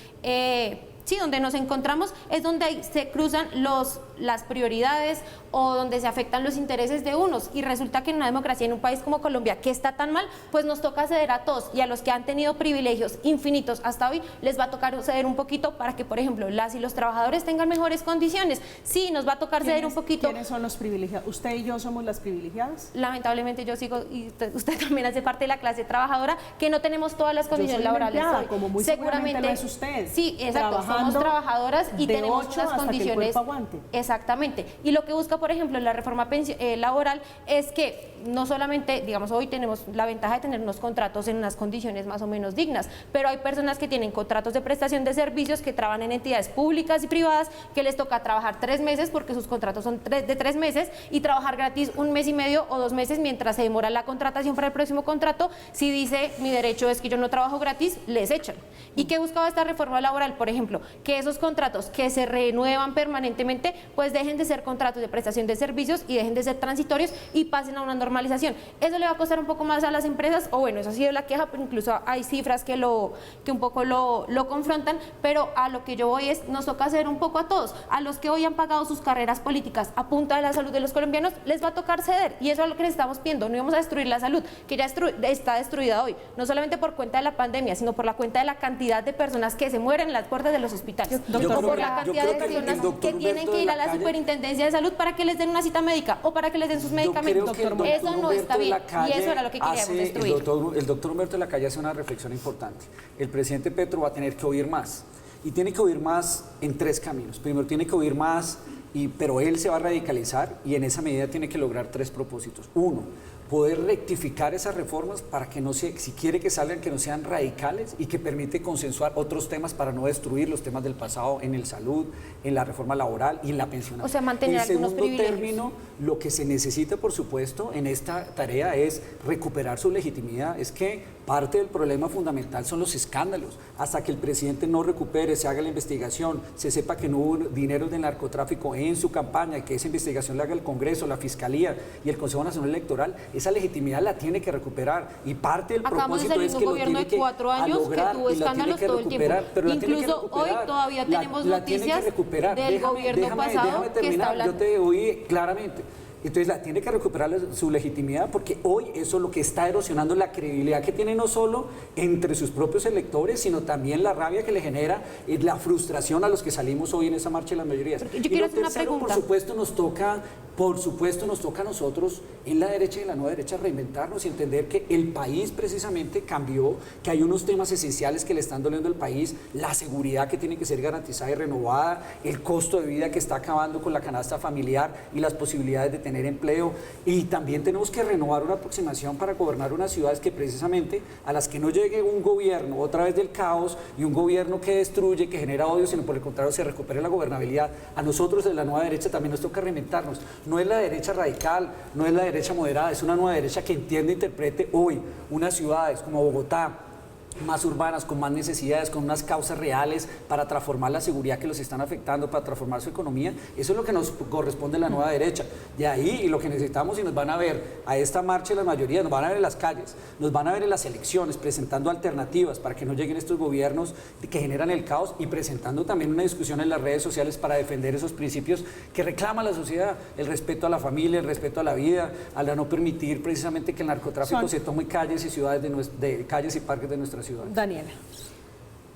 [SPEAKER 4] donde nos encontramos es donde se cruzan las prioridades o donde se afectan los intereses de unos, y resulta que en una democracia, en un país como Colombia, que está tan mal, pues nos toca ceder a todos, y a los que han tenido privilegios infinitos hasta hoy, les va a tocar ceder un poquito para que, por ejemplo, las y los trabajadores tengan mejores condiciones. Sí, nos va a tocar ceder un poquito.
[SPEAKER 1] ¿Quiénes son los privilegiados? ¿Usted y yo somos las privilegiadas?
[SPEAKER 4] Lamentablemente yo sigo, y usted también hace parte de la clase trabajadora, que no tenemos todas las condiciones laborales hoy.
[SPEAKER 1] Como muy seguramente lo es usted.
[SPEAKER 4] Sí, exacto, somos trabajadoras y tenemos unas condiciones. Exactamente. Y lo que busca, por ejemplo, la reforma laboral es que no solamente, digamos, hoy tenemos la ventaja de tener unos contratos en unas condiciones más o menos dignas, pero hay personas que tienen contratos de prestación de servicios que trabajan en entidades públicas y privadas, que les toca trabajar 3 meses porque sus contratos son de 3 meses, y trabajar gratis 1 mes y medio o 2 meses mientras se demora la contratación para el próximo contrato. Si dice mi derecho es que yo no trabajo gratis, les echan. ¿Y qué buscaba esta reforma laboral? Por ejemplo, que esos contratos que se renuevan permanentemente, pues dejen de ser contratos de prestación de servicios y dejen de ser transitorios y pasen a una normalización. Eso le va a costar un poco más a las empresas, o bueno, eso ha sido la queja, pero incluso hay cifras que un poco lo confrontan, pero a lo que yo voy es, nos toca hacer un poco a todos. A los que hoy han pagado sus carreras políticas a punta de la salud de los colombianos, les va a tocar ceder, y eso es lo que les estamos pidiendo. No íbamos a destruir la salud, que ya está destruida hoy, no solamente por cuenta de la pandemia, sino por la cuenta de la cantidad de personas que se mueren en las puertas de los hospitales, o por la cantidad de personas que tienen que ir a la superintendencia de salud para que les den una cita médica o para que les den sus medicamentos. Eso no está bien, y eso era lo que queríamos destruir.
[SPEAKER 2] El doctor Humberto de la Calle hace una reflexión importante. El presidente Petro va a tener que oír más, y tiene que oír más en 3 caminos. Primero, tiene que oír más, pero él se va a radicalizar, y en esa medida tiene que lograr 3 propósitos. 1, poder rectificar esas reformas para que si quiere que salgan, que no sean radicales, y que permite consensuar otros temas para no destruir los temas del pasado en el salud, en la reforma laboral y en la pensión.
[SPEAKER 4] O sea, mantener algunos privilegios.
[SPEAKER 2] En segundo término, lo que se necesita, por supuesto, en esta tarea es recuperar su legitimidad. Es que parte del problema fundamental son los escándalos. Hasta que el presidente no recupere, se haga la investigación, se sepa que no hubo dinero del narcotráfico en su campaña, que esa investigación la haga el Congreso, la Fiscalía y el Consejo Nacional Electoral, esa legitimidad la tiene que recuperar, y parte del propósito es que lo tiene que lograr,
[SPEAKER 4] que tuvo escándalos todo el tiempo.
[SPEAKER 2] Pero
[SPEAKER 4] incluso hoy todavía tenemos noticias del gobierno pasado que está hablando.
[SPEAKER 2] Yo te oí claramente. Entonces la tiene que recuperar su legitimidad, porque hoy eso es lo que está erosionando la credibilidad que tiene, no solo entre sus propios electores, sino también la rabia que le genera, la frustración a los que salimos hoy en esa marcha de las mayorías.
[SPEAKER 4] Yo quiero hacer una pregunta.
[SPEAKER 2] Por supuesto nos toca a nosotros en la derecha y en la nueva derecha reinventarnos y entender que el país precisamente cambió, que hay unos temas esenciales que le están doliendo al país: la seguridad, que tiene que ser garantizada y renovada, el costo de vida que está acabando con la canasta familiar y las posibilidades de tener empleo, y también tenemos que renovar una aproximación para gobernar unas ciudades que precisamente a las que no llegue un gobierno otra vez del caos y un gobierno que destruye, que genera odio, sino por el contrario se recupere la gobernabilidad. A nosotros de la nueva derecha también nos toca reinventarnos. No es la derecha radical, no es la derecha moderada, es una nueva derecha que entiende e interprete hoy unas ciudades como Bogotá, más urbanas, con más necesidades, con unas causas reales para transformar la seguridad que los están afectando, para transformar su economía. Eso es lo que nos corresponde a la nueva derecha. De ahí, y lo que necesitamos, y nos van a ver a esta marcha de las mayorías, nos van a ver en las calles, nos van a ver en las elecciones, presentando alternativas para que no lleguen estos gobiernos que generan el caos, y presentando también una discusión en las redes sociales para defender esos principios que reclama la sociedad: el respeto a la familia, el respeto a la vida, a la no permitir precisamente que el narcotráfico se tome calles y ciudades de calles y parques de nuestra ciudad.
[SPEAKER 1] Daniela.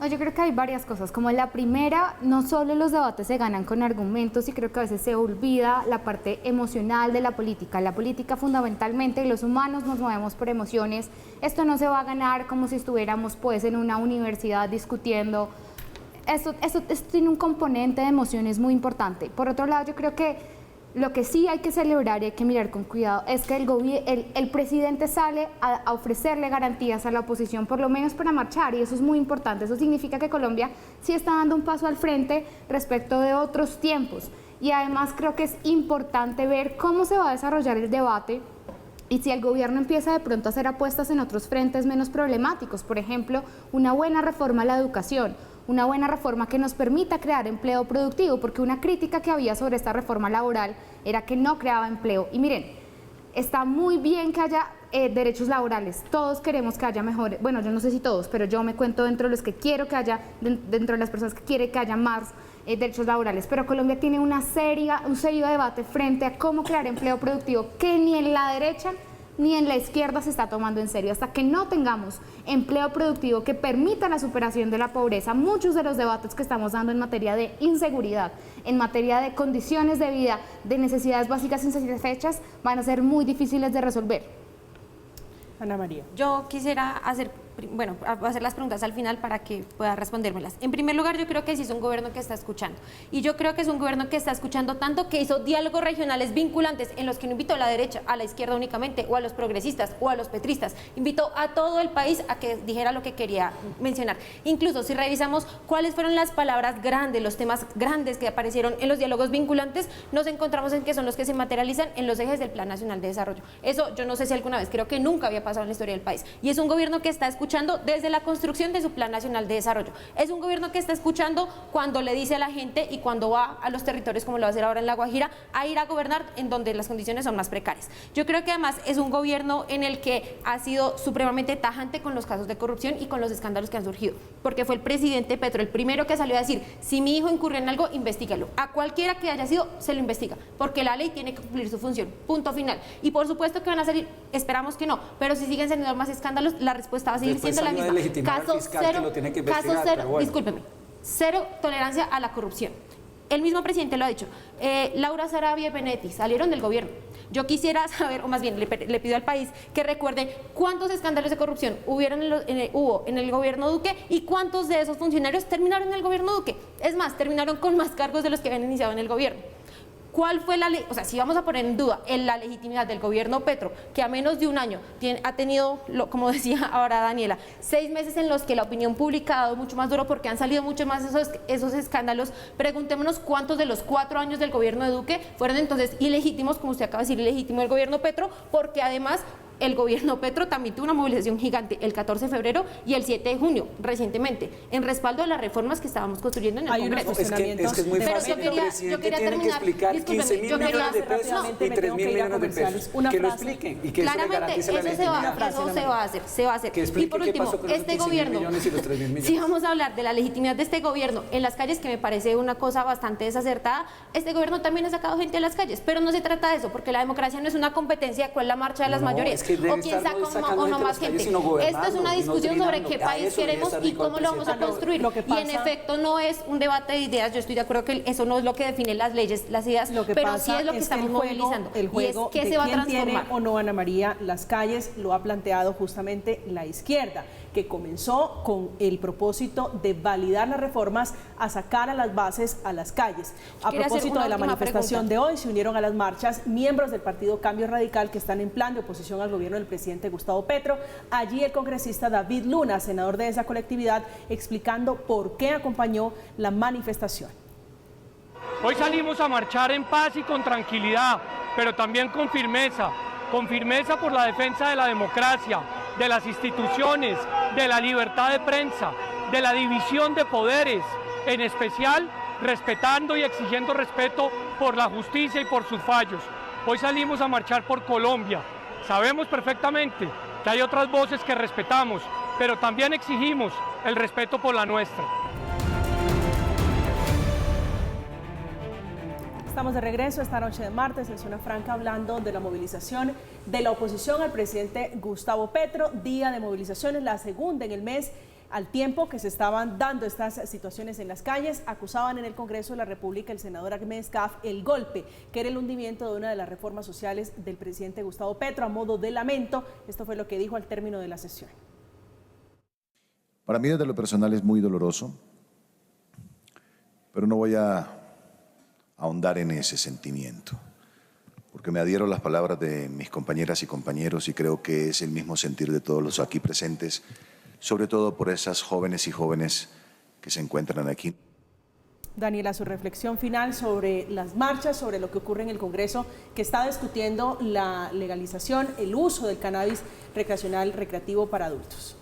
[SPEAKER 3] No, yo creo que hay varias cosas. Como la primera, no solo los debates se ganan con argumentos, y creo que a veces se olvida la parte emocional de la política. La política, fundamentalmente, los humanos nos movemos por emociones. Esto no se va a ganar como si estuviéramos pues en una universidad discutiendo. Esto tiene un componente de emociones muy importante. Por otro lado, yo creo que lo que sí hay que celebrar y hay que mirar con cuidado es que el presidente sale a ofrecerle garantías a la oposición, por lo menos para marchar, y eso es muy importante. Eso significa que Colombia sí está dando un paso al frente respecto de otros tiempos, y además creo que es importante ver cómo se va a desarrollar el debate Y si el gobierno empieza de pronto a hacer apuestas en otros frentes menos problemáticos, por ejemplo, una buena reforma a la educación, una buena reforma que nos permita crear empleo productivo, porque una crítica que había sobre esta reforma laboral era que no creaba empleo. Y miren, está muy bien que haya derechos laborales, todos queremos que haya mejores, bueno, yo no sé si todos, pero yo me cuento dentro de los que quiero que haya, dentro de las personas que quiere que haya más derechos laborales, pero Colombia tiene un serio debate frente a cómo crear empleo productivo que ni en la derecha ni en la izquierda se está tomando en serio. Hasta que no tengamos empleo productivo que permita la superación de la pobreza, muchos de los debates que estamos dando en materia de inseguridad, en materia de condiciones de vida, de necesidades básicas insatisfechas, van a ser muy difíciles de resolver.
[SPEAKER 1] Ana María.
[SPEAKER 4] Yo quisiera hacer las preguntas al final para que pueda respondérmelas. En primer lugar, yo creo que sí es un gobierno que está escuchando. Y yo creo que es un gobierno que está escuchando tanto que hizo diálogos regionales vinculantes en los que no invitó a la derecha, a la izquierda únicamente, o a los progresistas, o a los petristas. Invitó a todo el país a que dijera lo que quería mencionar. Incluso si revisamos cuáles fueron las palabras grandes, los temas grandes que aparecieron en los diálogos vinculantes, nos encontramos en que son los que se materializan en los ejes del Plan Nacional de Desarrollo. Eso yo no sé si alguna vez, creo que nunca había pasado en la historia del país. Y es un gobierno que está escuchando desde la construcción de su Plan Nacional de Desarrollo. Es un gobierno que está escuchando cuando le dice a la gente y cuando va a los territorios, como lo va a hacer ahora en La Guajira, a ir a gobernar en donde las condiciones son más precarias. Yo creo que además es un gobierno en el que ha sido supremamente tajante con los casos de corrupción y con los escándalos que han surgido, porque fue el presidente Petro el primero que salió a decir, si mi hijo incurre en algo, investígalo. A cualquiera que haya sido, se lo investiga, porque la ley tiene que cumplir su función, punto final. Y por supuesto que van a salir, esperamos que no, pero si siguen saliendo más escándalos, la respuesta va a seguir siendo la misma. Caso cero, discúlpeme, cero tolerancia a la corrupción. El mismo presidente lo ha dicho. Laura Sarabia y Benetti salieron del gobierno. Yo quisiera saber, o más bien le pido al país que recuerde cuántos escándalos de corrupción hubo en el gobierno Duque y cuántos de esos funcionarios terminaron en el gobierno Duque. Es más, terminaron con más cargos de los que habían iniciado en el gobierno. ¿Cuál fue la ley? O sea, si vamos a poner en duda la legitimidad del gobierno Petro, que a menos de un año ha tenido, como decía ahora Daniela, 6 meses en los que la opinión pública ha dado mucho más duro porque han salido mucho más esos escándalos, preguntémonos cuántos de los 4 años del gobierno de Duque fueron entonces ilegítimos, como usted acaba de decir, ilegítimo el gobierno Petro, porque además el gobierno Petro también tuvo una movilización gigante el 14 de febrero y el 7 de junio, recientemente, en respaldo de las reformas que estábamos construyendo en el Congreso.
[SPEAKER 2] Es que es muy fácil, el presidente tiene que explicar 15.000 millones de pesos y 3.000 millones de pesos. Que lo expliquen y que eso le garantice la legitimidad.
[SPEAKER 4] Eso se va a hacer.
[SPEAKER 2] Y por último, este gobierno,
[SPEAKER 4] si vamos a hablar de la legitimidad de este gobierno en las calles, que me parece una cosa bastante desacertada, este gobierno también ha sacado gente a las calles, pero no se trata de eso, porque la democracia no es una competencia de cuál es la marcha de las mayorías. O quién saca o no más gente. Esto es una discusión sobre qué país queremos y cómo lo vamos a construir. Y en efecto no es un debate de ideas. Yo estoy de acuerdo que eso no es lo que define las leyes, las ideas, pero sí es lo que estamos movilizando.
[SPEAKER 1] El juego
[SPEAKER 4] y es que
[SPEAKER 1] de
[SPEAKER 4] se va a
[SPEAKER 1] quién
[SPEAKER 4] transformar.
[SPEAKER 1] tiene o no, Ana María, las calles lo ha planteado justamente la izquierda, que comenzó con el propósito de validar las reformas a sacar a las bases a las calles. A propósito de la manifestación de hoy, se unieron a las marchas miembros del partido Cambio Radical que están en plan de oposición al gobierno del presidente Gustavo Petro. Allí el congresista David Luna, senador de esa colectividad, explicando por qué acompañó la manifestación.
[SPEAKER 6] Hoy salimos a marchar en paz y con tranquilidad, pero también con firmeza por la defensa de la democracia, de las instituciones, de la libertad de prensa, de la división de poderes, en especial respetando y exigiendo respeto por la justicia y por sus fallos. Hoy salimos a marchar por Colombia. Sabemos perfectamente que hay otras voces que respetamos, pero también exigimos el respeto por la nuestra.
[SPEAKER 1] Estamos de regreso esta noche de martes en Zona Franca hablando de la movilización de la oposición al presidente Gustavo Petro. Día de movilizaciones, la segunda en el mes, al tiempo que se estaban dando estas situaciones en las calles. Acusaban en el Congreso de la República el senador Ahmed Escaf el golpe, que era el hundimiento de una de las reformas sociales del presidente Gustavo Petro a modo de lamento. Esto fue lo que dijo al término de la sesión.
[SPEAKER 7] Para mí desde lo personal es muy doloroso, pero no voy a ahondar en ese sentimiento, porque me adhiero a las palabras de mis compañeras y compañeros y creo que es el mismo sentir de todos los aquí presentes, sobre todo por esas jóvenes y jóvenes que se encuentran aquí.
[SPEAKER 1] Daniela, su reflexión final sobre las marchas, sobre lo que ocurre en el Congreso, que está discutiendo la legalización, el uso del cannabis recreacional, recreativo para adultos.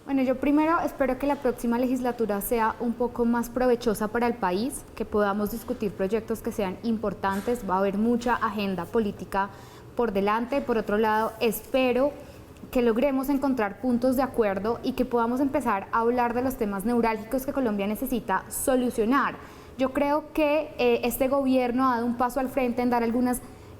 [SPEAKER 3] Bueno, yo primero espero que la próxima legislatura sea un poco más provechosa para el país, que podamos discutir proyectos que sean importantes. Va a haber mucha agenda política por delante. Por otro lado, espero que logremos encontrar puntos de acuerdo y que podamos empezar a hablar de los temas neurálgicos que Colombia necesita solucionar. Yo creo que este gobierno ha dado un paso al frente en dar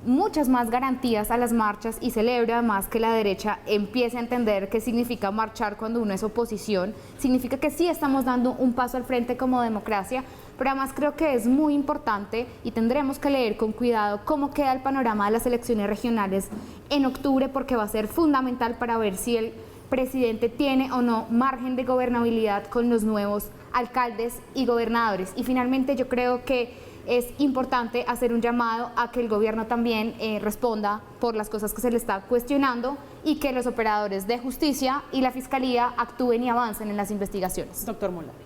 [SPEAKER 3] muchas más garantías a las marchas, y celebro además que la derecha empiece a entender qué significa marchar cuando uno es oposición. Significa que sí estamos dando un paso al frente como democracia, pero además creo que es muy importante y tendremos que leer con cuidado cómo queda el panorama de las elecciones regionales en octubre, porque va a ser fundamental para ver si el presidente tiene o no margen de gobernabilidad con los nuevos alcaldes y gobernadores. Y finalmente yo creo que es importante hacer un llamado a que el gobierno también responda por las cosas que se le está cuestionando y que los operadores de justicia y la fiscalía actúen y avancen en las investigaciones.
[SPEAKER 1] Doctor Molari.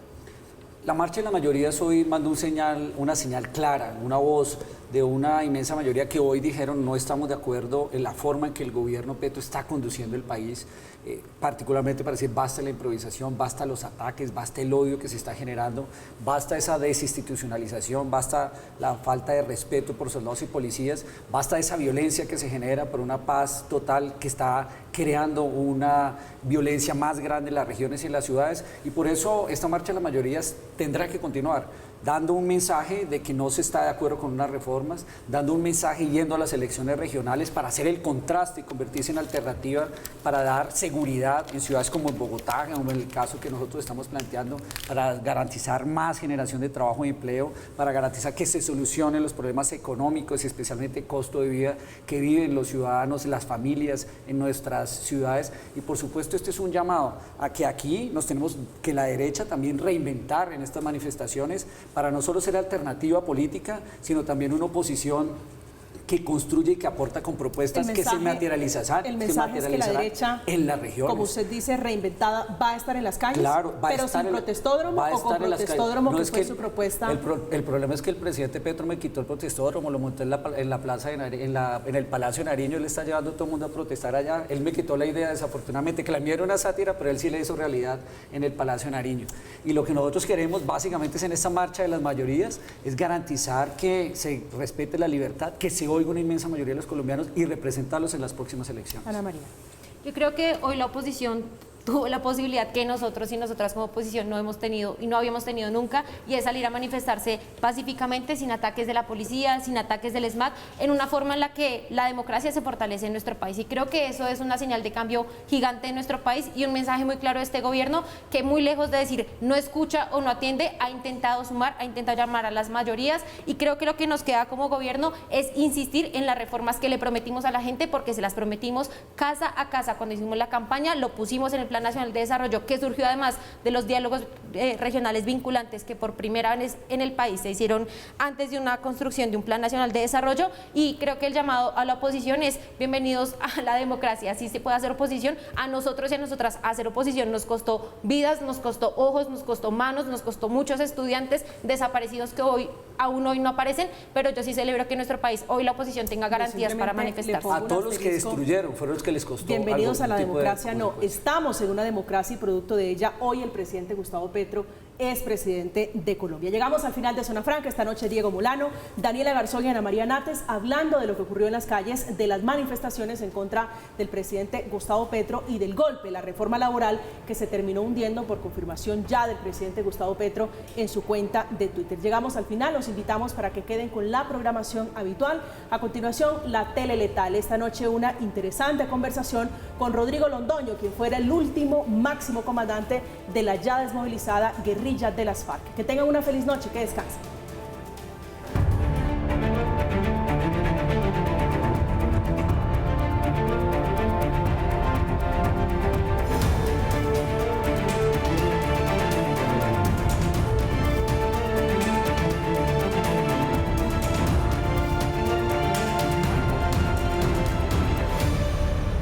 [SPEAKER 2] La marcha de la mayoría hoy mandó una señal clara, una voz de una inmensa mayoría que hoy dijeron no estamos de acuerdo en la forma en que el gobierno Petro está conduciendo el país, particularmente para decir basta la improvisación, basta los ataques, basta el odio que se está generando, basta esa desinstitucionalización, basta la falta de respeto por soldados y policías, basta esa violencia que se genera por una paz total que está creando una violencia más grande en las regiones y en las ciudades, y por eso esta marcha de la mayoría tendrá que continuar, dando un mensaje de que no se está de acuerdo con unas reformas, dando un mensaje yendo a las elecciones regionales para hacer el contraste y convertirse en alternativa para dar seguridad en ciudades como en Bogotá, como en el caso que nosotros estamos planteando, para garantizar más generación de trabajo y empleo, para garantizar que se solucionen los problemas económicos y especialmente costo de vida que viven los ciudadanos, las familias en nuestras ciudades. Y por supuesto este es un llamado a que aquí nos tenemos que la derecha también reinventar en estas manifestaciones, para no solo ser alternativa política, sino también una oposición que construye y que aporta con propuestas que se materializan.
[SPEAKER 1] El mensaje es que la derecha,
[SPEAKER 2] en las regiones,
[SPEAKER 1] como usted dice, reinventada, va a estar en las calles,
[SPEAKER 2] claro,
[SPEAKER 1] pero sin protestódromo o con protestódromo, que fue su propuesta.
[SPEAKER 2] El problema es que el presidente Petro me quitó el protestódromo, lo montó en la plaza en el Palacio de Nariño, él está llevando a todo el mundo a protestar allá. Él me quitó la idea, desafortunadamente, que la mía era una sátira, pero él sí le hizo realidad en el Palacio de Nariño. Y lo que nosotros queremos básicamente es en esta marcha de las mayorías, es garantizar que se respete la libertad, que se oiga una inmensa mayoría de los colombianos y representarlos en las próximas elecciones.
[SPEAKER 1] Ana María.
[SPEAKER 4] Yo creo que hoy la oposición tuvo la posibilidad que nosotros y nosotras como oposición no hemos tenido y no habíamos tenido nunca, y es salir a manifestarse pacíficamente, sin ataques de la policía, sin ataques del SMAT, en una forma en la que la democracia se fortalece en nuestro país. Y creo que eso es una señal de cambio gigante en nuestro país y un mensaje muy claro de este gobierno, que muy lejos de decir no escucha o no atiende, ha intentado sumar, ha intentado llamar a las mayorías, y creo que lo que nos queda como gobierno es insistir en las reformas que le prometimos a la gente, porque se las prometimos casa a casa cuando hicimos la campaña, lo pusimos en el Plan Nacional de Desarrollo, que surgió además de los diálogos regionales vinculantes que por primera vez en el país se hicieron antes de una construcción de un Plan Nacional de Desarrollo. Y creo que el llamado a la oposición es bienvenidos a la democracia. Si se puede hacer oposición, a nosotros y a nosotras hacer oposición nos costó vidas, nos costó ojos, nos costó manos, nos costó muchos estudiantes desaparecidos que aún hoy no aparecen, pero yo sí celebro que en nuestro país hoy la oposición tenga garantías para manifestarse.
[SPEAKER 2] A todos los que destruyeron fueron los que les costó.
[SPEAKER 1] Bienvenidos a la democracia. No, estamos en una democracia y producto de ella, hoy el presidente Gustavo Petro es presidente de Colombia. Llegamos al final de Zona Franca. Esta noche Diego Molano, Daniela Garzón y Ana María Nates hablando de lo que ocurrió en las calles, de las manifestaciones en contra del presidente Gustavo Petro y del golpe, la reforma laboral que se terminó hundiendo por confirmación ya del presidente Gustavo Petro en su cuenta de Twitter. Llegamos al final, los invitamos para que queden con la programación habitual. A continuación, la tele letal. Esta noche una interesante conversación con Rodrigo Londoño, quien fuera el último máximo comandante de la ya desmovilizada guerrilla de las FARC. Que tengan una feliz noche, que descansen.